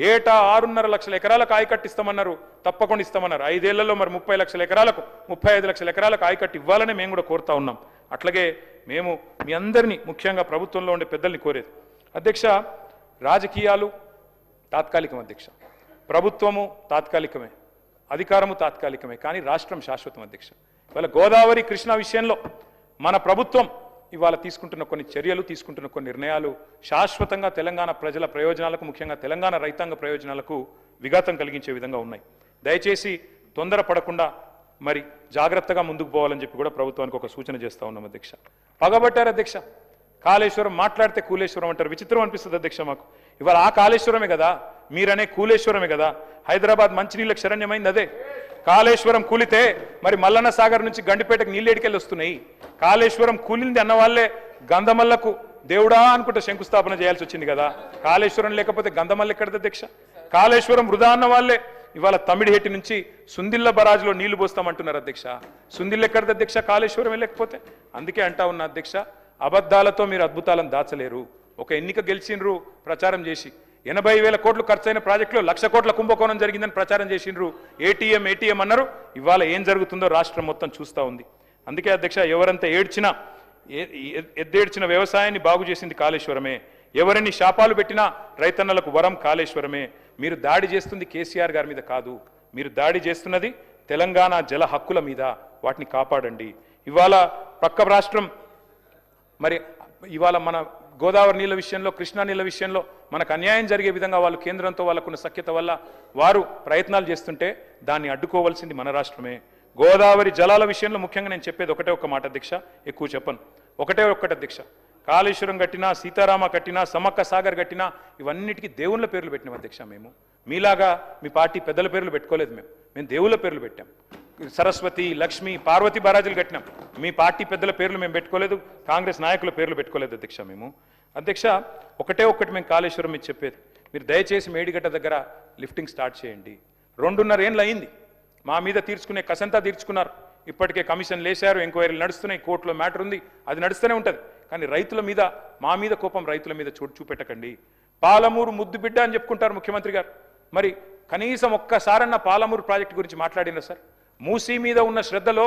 ఏటా 6.5 లక్షల ఎకరాలకు ఆయకట్టు ఇస్తామన్నారు, తప్పకుండా ఇస్తామన్నారు. 5 ఏళ్లలో మరి 30 లక్షల ఎకరాలకు, 35 లక్షల ఎకరాలకు ఆయకట్టు ఇవ్వాలని మేము కూడా కోరుతా ఉన్నాం. అట్లాగే మేము మీ అందరినీ, ముఖ్యంగా ప్రభుత్వంలో ఉండే పెద్దల్ని కోరేది అధ్యక్ష, రాజకీయాలు తాత్కాలికం అధ్యక్ష, ప్రభుత్వము తాత్కాలికమే, అధికారము తాత్కాలికమే, కానీ రాష్ట్రం శాశ్వతం అధ్యక్ష. ఇవాళ గోదావరి కృష్ణా విషయంలో మన ప్రభుత్వం ఇవాళ తీసుకుంటున్న కొన్ని చర్యలు, తీసుకుంటున్న కొన్ని నిర్ణయాలు శాశ్వతంగా తెలంగాణ ప్రజల ప్రయోజనాలకు, ముఖ్యంగా తెలంగాణ రైతాంగ ప్రయోజనాలకు విఘాతం కలిగించే విధంగా ఉన్నాయి. దయచేసి తొందరపడకుండా మరి జాగ్రత్తగా ముందుకు పోవాలని చెప్పి కూడా ప్రభుత్వానికి ఒక సూచన చేస్తా ఉన్నాం అధ్యక్ష. పగబట్టారు అధ్యక్ష, కాళేశ్వరం మాట్లాడితే కూలేశ్వరం అంటారు. విచిత్రం అనిపిస్తుంది అధ్యక్ష మాకు. ఇవాళ ఆ కాళేశ్వరమే కదా, మీరనే కూలేశ్వరమే కదా. హైదరాబాద్ మంచినీళ్ళకి శరణ్యమైంది అదే. కాళేశ్వరం కూలితే మరి మల్లన్న సాగర్ నుంచి గండిపేటకు నీళ్ళేడికెళ్ళి వస్తున్నాయి. కాళేశ్వరం కూలింది అన్న వాళ్ళే గంధమల్లకు దేవుడా అనుకుంటే శంకుస్థాపన చేయాల్సి వచ్చింది కదా. కాళేశ్వరం లేకపోతే గంధమల్ల ఎక్కడది అధ్యక్ష? కాళేశ్వరం వృధా అన్న వాళ్ళే ఇవాళ తమిడిహెట్టి నుంచి సుందిల్ల బరాజ్లో నీళ్లు పోస్తామంటున్నారు అధ్యక్ష. సుందిల్ల ఎక్కడది అధ్యక్ష? కాళేశ్వరం లేకపోతే. అందుకే అంటా ఉన్నా అధ్యక్ష, అబద్ధాలతో మీరు అద్భుతాలను దాచలేరు. ఒక ఎన్నిక గెలిచిండ్రు ప్రచారం చేసి, 80,000 కోట్లు ఖర్చైన ప్రాజెక్టులో 1,00,000 కోట్ల కుంభకోణం జరిగిందని ప్రచారం చేసిండ్రు. ఏటీఎం అన్నారు. ఇవాళ ఏం జరుగుతుందో రాష్ట్రం మొత్తం చూస్తూ ఉంది. అందుకే అధ్యక్ష, ఎవరంతా ఏడ్చినా, ఎద్దేడ్చిన వ్యవసాయాన్ని బాగు చేసింది కాళేశ్వరమే. ఎవరిని శాపాలు పెట్టినా రైతన్నలకు వరం కాళేశ్వరమే. మీరు దాడి చేస్తుంది కేసీఆర్ గారి మీద కాదు, మీరు దాడి చేస్తున్నది తెలంగాణ జల హక్కుల మీద. వాటిని కాపాడండి. ఇవాళ పక్క రాష్ట్రం మరి ఇవాళ మన గోదావరి నీళ్ళ విషయంలో, కృష్ణా నీళ్ళ విషయంలో మనకు అన్యాయం జరిగే విధంగా వాళ్ళు కేంద్రంతో వాళ్ళకున్న సఖ్యత వల్ల వారు ప్రయత్నాలు చేస్తుంటే దాన్ని అడ్డుకోవాల్సింది మన రాష్ట్రమే. గోదావరి జలాల విషయంలో ముఖ్యంగా నేను చెప్పేది ఒకటే ఒక్క మాట అధ్యక్ష, ఎక్కువ చెప్పను. ఒకటే ఒక్కటి అధ్యక్ష, కాళేశ్వరం కట్టినా, సీతారామ కట్టినా, సమ్మక్క సాగర్ కట్టినా ఇవన్నిటికీ దేవుళ్ళ పేర్లు పెట్టినాం అధ్యక్ష. మేము మీలాగా మీ పార్టీ పెద్దల పేర్లు పెట్టుకోలేదు. మేము దేవుళ్ళ పేర్లు పెట్టాం. సరస్వతి, లక్ష్మి, పార్వతి బారాజులు కట్టినాం. మీ పార్టీ పెద్దల పేర్లు మేము పెట్టుకోలేదు, కాంగ్రెస్ నాయకుల పేర్లు పెట్టుకోలేదు అధ్యక్ష. మేము అధ్యక్ష ఒకటే ఒక్కటి మేము కాళేశ్వరం మీకు చెప్పేది, మీరు దయచేసి మేడిగడ్డ దగ్గర లిఫ్టింగ్ స్టార్ట్ చేయండి. 2.5 ఏళ్ళు అయింది. మా మీద తీర్చుకునే కసంతా తీర్చుకున్నారు. ఇప్పటికే కమిషన్లు వేశారు, ఎంక్వైరీలు నడుస్తున్నాయి, కోర్టులో మ్యాటర్ ఉంది, అది నడుస్తూనే ఉంటుంది. కానీ రైతుల మీద, మా మీద కోపం రైతుల మీద చూపెట్టకండి. పాలమూరు ముద్దు బిడ్డ అని చెప్పుకుంటారు ముఖ్యమంత్రి గారు. మరి కనీసం ఒక్కసారన్న పాలమూరు ప్రాజెక్టు గురించి మాట్లాడినా సార్? మూసీ మీద ఉన్న శ్రద్ధలో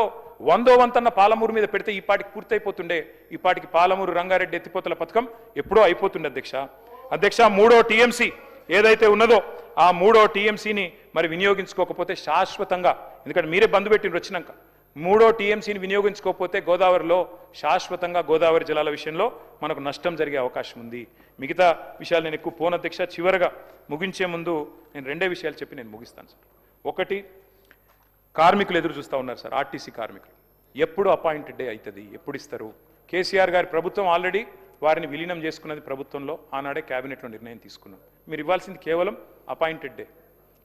100వ వంతన్న పాలమూరు మీద పెడితే ఈ పాటికి పూర్తయిపోతుండే. ఈ పాటికి పాలమూరు రంగారెడ్డి ఎత్తిపోతల పథకం ఎప్పుడో అయిపోతుండే అధ్యక్ష. 3వ టీఎంసీ ఏదైతే ఉన్నదో ఆ 3వ టీఎంసీని మరి వినియోగించుకోకపోతే శాశ్వతంగా, ఎందుకంటే మీరే బంద్ పెట్టిన వచ్చినాక, 3వ టీఎంసీని వినియోగించుకోకపోతే గోదావరిలో శాశ్వతంగా గోదావరి జలాల విషయంలో మనకు నష్టం జరిగే అవకాశం ఉంది. మిగతా విషయాలు నేను ఎక్కువ పోను అధ్యక్ష. చివరగా ముగించే ముందు నేను 2 విషయాలు చెప్పి నేను ముగిస్తాను సార్. ఒకటి, కార్మికులు ఎదురు చూస్తూ ఉన్నారు సార్. ఆర్టీసీ కార్మికులు ఎప్పుడు అపాయింటెడ్ డే అవుతుంది, ఎప్పుడు ఇస్తారు? కేసీఆర్ గారి ప్రభుత్వం ఆల్రెడీ వారిని విలీనం చేసుకున్నది ప్రభుత్వంలో, ఆనాడే క్యాబినెట్లో నిర్ణయం తీసుకున్నాం. మీరు ఇవ్వాల్సింది కేవలం అపాయింటెడ్ డే.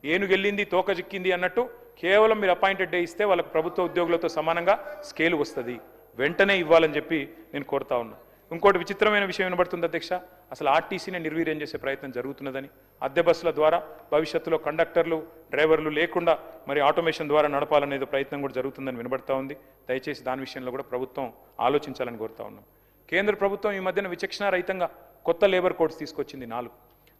ఏనుగెళ్ళింది తోక చిక్కింది అన్నట్టు కేవలం మీరు అపాయింటెడ్ డే ఇస్తే వాళ్ళకు ప్రభుత్వ ఉద్యోగులతో సమానంగా స్కేల్ వస్తుంది. వెంటనే ఇవ్వాలని చెప్పి నేను కోరుతా ఉన్నా. ఇంకోటి విచిత్రమైన విషయం వినబడుతుంది అధ్యక్ష, అసలు ఆర్టీసీని నిర్వీర్యం చేసే ప్రయత్నం జరుగుతున్నదని. అద్దె బస్సుల ద్వారా భవిష్యత్తులో కండక్టర్లు, డ్రైవర్లు లేకుండా మరి ఆటోమేషన్ ద్వారా నడపాలనేది ప్రయత్నం కూడా జరుగుతుందని వినబడతా ఉంది. దయచేసి దాని విషయంలో కూడా ప్రభుత్వం ఆలోచించాలని కోరుతా ఉన్నాం. కేంద్ర ప్రభుత్వం ఈ మధ్యన విచక్షణారహితంగా కొత్త లేబర్ కోడ్స్ తీసుకొచ్చింది 4.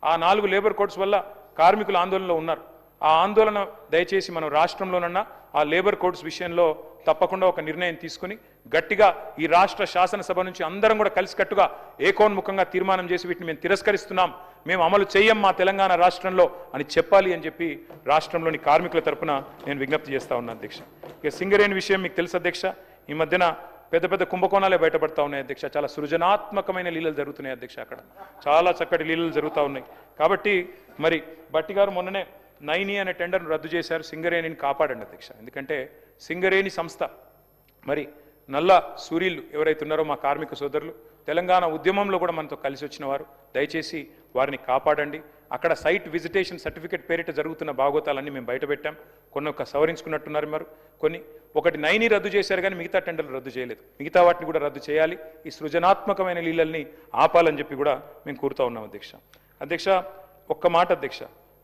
ఆ 4 లేబర్ కోడ్స్ వల్ల కార్మికులు ఆందోళనలో ఉన్నారు. ఆ ఆందోళన దయచేసి మనం రాష్ట్రంలోనన్నా ఆ లేబర్ కోడ్స్ విషయంలో తప్పకుండా ఒక నిర్ణయం తీసుకుని గట్టిగా ఈ రాష్ట్ర శాసనసభ నుంచి అందరం కూడా కలిసికట్టుగా ఏకోన్ముఖంగా తీర్మానం చేసి వీటిని మేము తిరస్కరిస్తున్నాం, మేము అమలు చేయం మా తెలంగాణ రాష్ట్రంలో అని చెప్పాలి అని చెప్పి రాష్ట్రంలోని కార్మికుల తరపున నేను విజ్ఞప్తి చేస్తా ఉన్నాను అధ్యక్ష. ఇక సింగరేణి విషయం మీకు తెలుసు అధ్యక్ష, ఈ మధ్యన పెద్ద పెద్ద కుంభకోణాలే బయటపడతా ఉన్నాయి అధ్యక్ష. చాలా సృజనాత్మకమైన లీలలు జరుగుతున్నాయి అధ్యక్ష, అక్కడ చాలా చక్కటి లీలలు జరుగుతూ ఉన్నాయి. కాబట్టి మరి భట్టి గారు మొన్ననే నైని అనే టెండర్ను రద్దు చేశారు. సింగరేణిని కాపాడండి అధ్యక్ష. ఎందుకంటే సింగరేణి సంస్థ మరి నల్ల సూర్యులు ఎవరైతే ఉన్నారో మా కార్మిక సోదరులు తెలంగాణ ఉద్యమంలో కూడా మనతో కలిసి వచ్చిన వారు, దయచేసి వారిని కాపాడండి. అక్కడ సైట్ విజిటేషన్ సర్టిఫికేట్ పేరిట జరుగుతున్న భాగోతాలన్నీ మేము బయటపెట్టాం. కొన్ని ఒక సవరించుకున్నట్టున్నారు మరి కొన్ని. ఒకటి నైని రద్దు చేశారు కానీ మిగతా టెండర్లు రద్దు చేయలేదు. మిగతా వాటిని కూడా రద్దు చేయాలి. ఈ సృజనాత్మకమైన లీలల్ని ఆపాలని చెప్పి కూడా మేము కోరుతా ఉన్నాం అధ్యక్ష. అధ్యక్ష ఒక్క మాట అధ్యక్ష,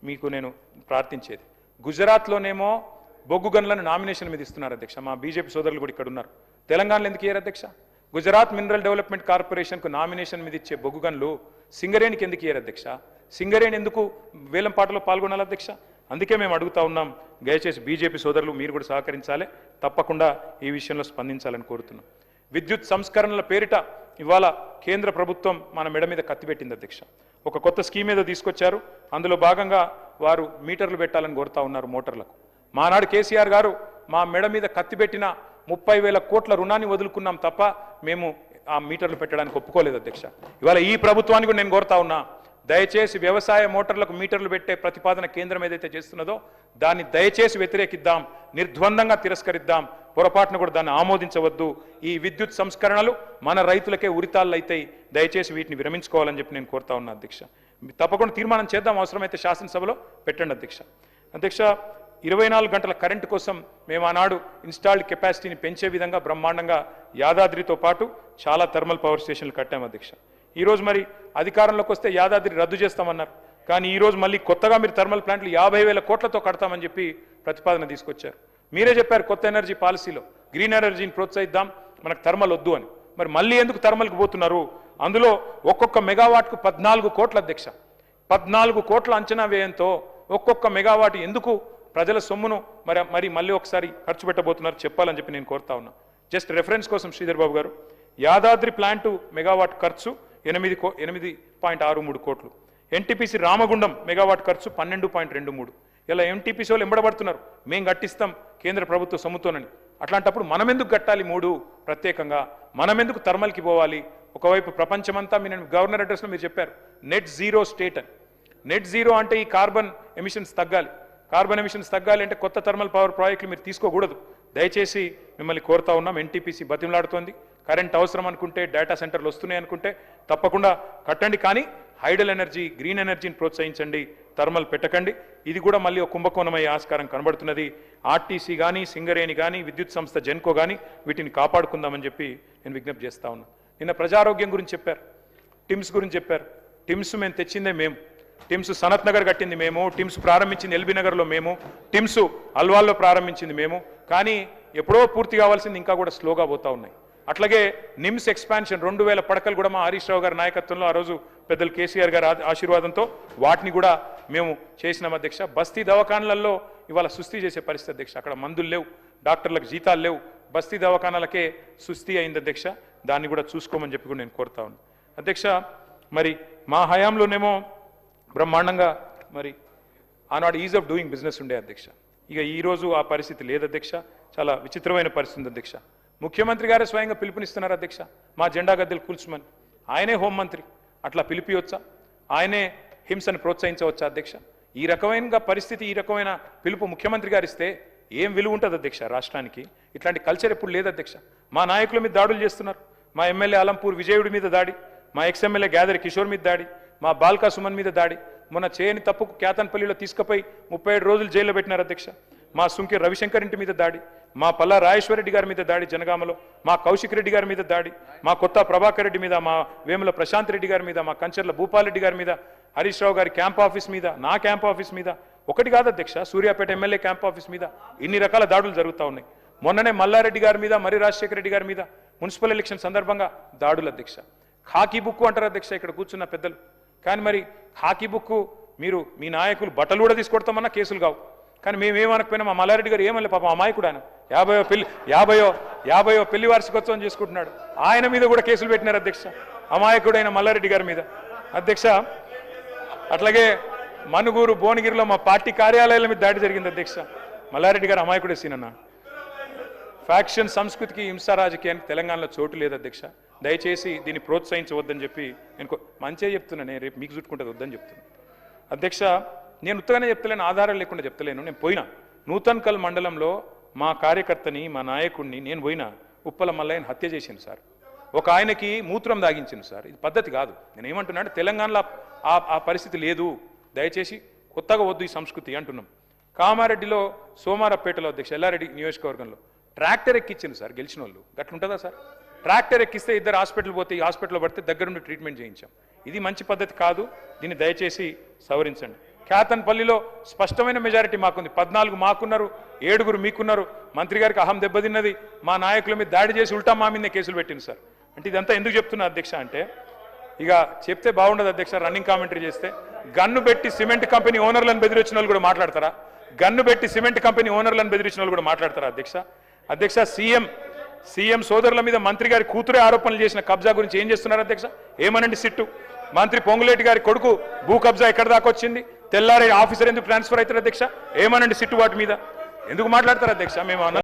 మీకు నేను ప్రార్థించేది, గుజరాత్లోనేమో బొగ్గు గన్లను నామినేషన్ మీద ఇస్తున్నారు అధ్యక్ష. మా బీజేపీ సోదరులు కూడా ఇక్కడ ఉన్నారు. తెలంగాణలో ఎందుకు ఇయ్యారు అధ్యక్ష? గుజరాత్ మినరల్ డెవలప్మెంట్ కార్పొరేషన్కు నామినేషన్ మీద ఇచ్చే బొగ్గు గన్లు సింగరేణికి ఎందుకు ఇయ్యారు అధ్యక్ష? సింగరేణి ఎందుకు వేలంపాటలో పాల్గొనాలి అధ్యక్ష? అందుకే మేము అడుగుతా ఉన్నాం, దయచేసి బీజేపీ సోదరులు మీరు కూడా సహకరించాలి, తప్పకుండా ఈ విషయంలో స్పందించాలని కోరుతున్నాం. విద్యుత్ సంస్కరణల పేరిట ఇవాళ కేంద్ర ప్రభుత్వం మన మెడ మీద కత్తిపెట్టింది అధ్యక్ష. ఒక కొత్త స్కీమ్ ఏదో తీసుకొచ్చారు. అందులో భాగంగా వారు మీటర్లు పెట్టాలని కోరుతా ఉన్నారు మోటార్లకు. మానాడు కేసీఆర్ గారు మా మెడ మీద కత్తిపెట్టిన 30,000 కోట్ల రుణాన్ని వదులుకున్నాం తప్ప మేము ఆ మీటర్లు పెట్టడానికి ఒప్పుకోలేదు అధ్యక్ష. ఇవాళ ఈ ప్రభుత్వాన్ని కూడా నేను కోరుతా ఉన్నా, దయచేసి వ్యవసాయ మోటార్లకు మీటర్లు పెట్టే ప్రతిపాదన కేంద్రం ఏదైతే చేస్తున్నదో దాన్ని దయచేసి వ్యతిరేకిద్దాం, నిర్ద్వందంగా తిరస్కరిద్దాం. పొరపాటును కూడా దాన్ని ఆమోదించవద్దు. ఈ విద్యుత్ సంస్కరణలు మన రైతులకే ఉరితాళ్ళు అవుతాయి. దయచేసి వీటిని విరమించుకోవాలని చెప్పి నేను కోరుతా ఉన్నా అధ్యక్ష. తప్పకుండా తీర్మానం చేద్దాం, అవసరమైతే శాసనసభలో పెట్టండి అధ్యక్ష. అధ్యక్ష 24 గంటల కరెంటు కోసం మేము ఆనాడు ఇన్స్టాల్డ్ కెపాసిటీని పెంచే విధంగా బ్రహ్మాండంగా యాదాద్రితో పాటు చాలా థర్మల్ పవర్ స్టేషన్లు కట్టాం అధ్యక్ష. ఈరోజు మరి అధికారంలోకి వస్తే యాదాద్రి రద్దు చేస్తామన్నారు. కానీ ఈరోజు మళ్ళీ కొత్తగా మీరు థర్మల్ ప్లాంట్లు 50,000 కోట్లతో కడతామని చెప్పి ప్రతిపాదన తీసుకొచ్చారు. మీరే చెప్పారు కొత్త ఎనర్జీ పాలసీలో గ్రీన్ ఎనర్జీని ప్రోత్సహిద్దాం, మనకు థర్మల్ వద్దు అని. మరి మళ్ళీ ఎందుకు థర్మల్కి పోతున్నారు? అందులో ఒక్కొక్క మెగావాట్కు 14 కోట్ల అధ్యక్ష. 14 కోట్ల అంచనా వ్యయంతో ఒక్కొక్క మెగావాట్ ఎందుకు ప్రజల సొమ్మును మళ్ళీ ఒకసారి ఖర్చు పెట్టబోతున్నారు చెప్పాలని చెప్పి నేను కోరుతా ఉన్నా. జస్ట్ రెఫరెన్స్ కోసం శ్రీధర్ బాబు గారు, యాదాద్రి ప్లాంటు మెగావాట్ ఖర్చు 8.63 కోట్లు. ఎన్టీపీసీ రామగుండం మెగావాట్ ఖర్చు 12.23. ఇలా ఎంటీపీసీ వాళ్ళు ఎంబడబడుతున్నారు, మేము కట్టిస్తాం కేంద్ర ప్రభుత్వ సొమ్ముతోనని. అట్లాంటప్పుడు మనం ఎందుకు కట్టాలి 3 ప్రత్యేకంగా? మనం ఎందుకు థర్మల్కి పోవాలి? ఒకవైపు ప్రపంచమంతా నేను గవర్నర్ అడ్రస్లో మీరు చెప్పారు నెట్ జీరో స్టేట్ అని. నెట్ జీరో అంటే ఈ కార్బన్ ఎమిషన్స్ తగ్గాలి. కార్బన్ ఎమిషన్స్ తగ్గాలి అంటే కొత్త థర్మల్ పవర్ ప్రాజెక్టులు మీరు తీసుకోకూడదు. దయచేసి మిమ్మల్ని కోరుతా ఉన్నాం, ఎన్టీపీసీ బతిమలాడుతోంది. కరెంట్ అవసరం అనుకుంటే, డేటా సెంటర్లు వస్తున్నాయి అనుకుంటే తప్పకుండా కట్టండి. కానీ హైడల్ ఎనర్జీ, గ్రీన్ ఎనర్జీని ప్రోత్సహించండి, థర్మల్ పెట్టకండి. ఇది కూడా మళ్ళీ ఒక కుంభకోణమయ్యే ఆస్కారం కనబడుతున్నది. ఆర్టీసీ కానీ, సింగరేణి కానీ, విద్యుత్ సంస్థ జెన్కో కానీ వీటిని కాపాడుకుందామని చెప్పి నేను విజ్ఞప్తి చేస్తా ఉన్నా. నిన్న ప్రజారోగ్యం గురించి చెప్పారు, టిమ్స్ గురించి చెప్పారు. టిమ్స్ మేము తెచ్చిందే మేము. టిమ్స్ సనత్ నగర్ కట్టింది మేము, టిమ్స్ ప్రారంభించింది ఎల్బీ నగర్లో మేము, టిమ్స్ అల్వాల్లో ప్రారంభించింది మేము. కానీ ఎప్పుడో పూర్తి కావాల్సింది ఇంకా కూడా స్లోగా పోతా ఉన్నాయి. అట్లాగే నిమ్స్ ఎక్స్పాన్షన్ 2,000 పడకలు కూడా మా హరీష్ రావు గారి నాయకత్వంలో ఆ రోజు పెద్దలు కేసీఆర్ గారి ఆశీర్వాదంతో వాటిని కూడా మేము చేసినాం అధ్యక్ష. బస్తీ దవాఖానాలలో ఇవాళ సుస్థి చేసే పరిస్థితి అధ్యక్ష. అక్కడ మందులు లేవు, డాక్టర్లకు జీతాలు లేవు, బస్తీ దవాఖానాలకే సుస్థి అయింది అధ్యక్ష. దాన్ని కూడా చూసుకోమని చెప్పి కూడా నేను కోరుతా ఉన్నాను అధ్యక్ష. మరి మా హయాంలోనేమో బ్రహ్మాండంగా మరి ఆనాడు ఈజ్ ఆఫ్ డూయింగ్ బిజినెస్ ఉండే అధ్యక్ష. ఇక ఈరోజు ఆ పరిస్థితి లేదు అధ్యక్ష. చాలా విచిత్రమైన పరిస్థితి అధ్యక్ష. ముఖ్యమంత్రి గారే స్వయంగా పిలుపునిస్తున్నారు అధ్యక్ష, మా జెండా గద్దెలు కూల్చమని. ఆయనే హోంమంత్రి, అట్లా పిలిపియొచ్చా? ఆయనే హింసను ప్రోత్సహించవచ్చా అధ్యక్ష? ఈ రకమైన పరిస్థితి, ఈ రకమైన పిలుపు ముఖ్యమంత్రి గారు ఇస్తే ఏం విలువ ఉంటుంది అధ్యక్ష రాష్ట్రానికి? ఇట్లాంటి కల్చర్ ఎప్పుడు లేదు అధ్యక్ష. మా నాయకుల మీద దాడులు చేస్తున్నారు. మా ఎమ్మెల్యే అలంపూర్ విజయుడి మీద దాడి, మా ఎక్స్ఎమ్మెల్యే గ్యాదరి కిషోర్ మీద దాడి, మా బాల్కా సుమన్ మీద దాడి, మొన్న చేయని తప్పుకు కేతన్పల్లిలో తీసుకుపోయి 37 రోజులు జైల్లో పెట్టినారు అధ్యక్ష. మా సుంకి రవిశంకర్ ఇంటి మీద దాడి, మా పల్లా రాజేశ్వరరెడ్డి గారి మీద దాడి జనగామలో, మా కౌశిక్ రెడ్డి గారి మీద దాడి, మా కొత్త ప్రభాకర్ రెడ్డి మీద, మా వేముల ప్రశాంత్ రెడ్డి గారి మీద, మా కంచర్ల భూపాలరెడ్డి గారి మీద, హరీష్ రావు గారి క్యాంప్ ఆఫీస్ మీద, నా క్యాంప్ ఆఫీస్ మీద, ఒకటి కాదు అధ్యక్ష, సూర్యాపేట ఎమ్మెల్యే క్యాంప్ ఆఫీస్ మీద ఇన్ని రకాల దాడులు జరుగుతూ ఉన్నాయి. మొన్ననే మల్లారెడ్డి గారి మీద, మరి రాజశేఖర రెడ్డి గారి మీద మున్సిపల్ ఎలక్షన్ సందర్భంగా దాడులు అధ్యక్ష. ఖాకీ బుక్కు అంటారు అధ్యక్ష ఇక్కడ కూర్చున్న పెద్దలు. కానీ మరి ఖాకీ బుక్కు మీరు మీ నాయకులు బట్టలు కూడా తీసుకొడతామన్నా కేసులు కావు. కానీ మేమేమనకపోయినా మా మల్లారెడ్డి గారు ఏమలే పాపం అమాయకుడు ఆయన 50వ పెళ్లి వార్షికోత్సవం చేసుకుంటున్నాడు. ఆయన మీద కూడా కేసులు పెట్టినారు అధ్యక్ష, అమాయకుడైన మల్లారెడ్డి గారి మీద. అధ్యక్ష అట్లాగే మనుగూరు భువనగిరిలో మా పార్టీ కార్యాలయాల మీద దాడి జరిగింది అధ్యక్ష. మల్లారెడ్డి గారు అమాయకుడే సీనన్న. ఫ్యాక్షన్ సంస్కృతికి హింసా రాజకీయానికి తెలంగాణలో చోటు లేదు అధ్యక్ష. దయచేసి దీన్ని ప్రోత్సహించవద్దని చెప్పి నేను మంచిగా చెప్తున్నాను. రేపు మీకు చుట్టుకుంటుంది వద్దని చెప్తున్నాను అధ్యక్ష. నేను ఉత్తగానే చెప్తలేను, ఆధారాలు లేకుండా చెప్తలేను. నేను పోయినా నూతన్కల్ మండలంలో మా కార్యకర్తని మా నాయకుడిని నేను పోయినా ఉప్పల మల్లయ్యని హత్య చేసింది సార్. ఒక ఆయనకి మూత్రం దాగించింది సార్. ఇది పద్ధతి కాదు. నేను ఏమంటున్నా అంటే తెలంగాణలో ఆ పరిస్థితి లేదు. దయచేసి కొత్తగా వద్దు ఈ సంస్కృతి అంటున్నాం. కామారెడ్డిలో సోమారపేటలో అధ్యక్ష ఎల్లారెడ్డి నియోజకవర్గంలో ట్రాక్టర్ ఎక్కించింది సార్ గెలిచిన వాళ్ళు. గట్లుంటుందా సార్? ట్రాక్టర్ ఎక్కిస్తే ఇద్దరు హాస్పిటల్ పోతే ఈ హాస్పిటల్లో పడితే దగ్గరుండి ట్రీట్మెంట్ చేయించాం. ఇది మంచి పద్ధతి కాదు. దీన్ని దయచేసి సవరించండి. కేతన్పల్లిలో స్పష్టమైన మెజారిటీ మాకుంది. 14 మాకున్నారు, 7 మీకున్నారు. మంత్రి గారికి అహం దెబ్బతిన్నది. మా నాయకుల మీద దాడి చేసి ఉల్టా మా మీదే కేసులు పెట్టింది సార్. అంటే ఇదంతా ఎందుకు చెప్తున్నా అధ్యక్ష అంటే ఇక చెప్తే బాగుండదు అధ్యక్ష. రన్నింగ్ కామెంటరీ చేస్తే గన్ను పెట్టి సిమెంట్ కంపెనీ ఓనర్లను బెదిరించిన వాళ్ళు కూడా మాట్లాడతారా? గన్ను పెట్టి సిమెంట్ కంపెనీ ఓనర్లను బెదిరించిన వాళ్ళు కూడా మాట్లాడతారా అధ్యక్ష? సీఎం సోదరుల మీద మంత్రి గారి కూతురే ఆరోపణలు చేసిన కబ్జా గురించి ఏం చేస్తున్నారు అధ్యక్ష? ఏమనండి సిట్టు? మంత్రి పొంగులేటి గారి కొడుకు భూ కబ్జా ఎక్కడ దాకా వచ్చింది? తెల్లారి ఆఫీసర్ ఎందుకు ట్రాన్స్ఫర్ అవుతారు అధ్యక్ష? ఏమనండి సిట్టు వాటి మీద? ఎందుకు మాట్లాడతారు అధ్యక్ష? మేము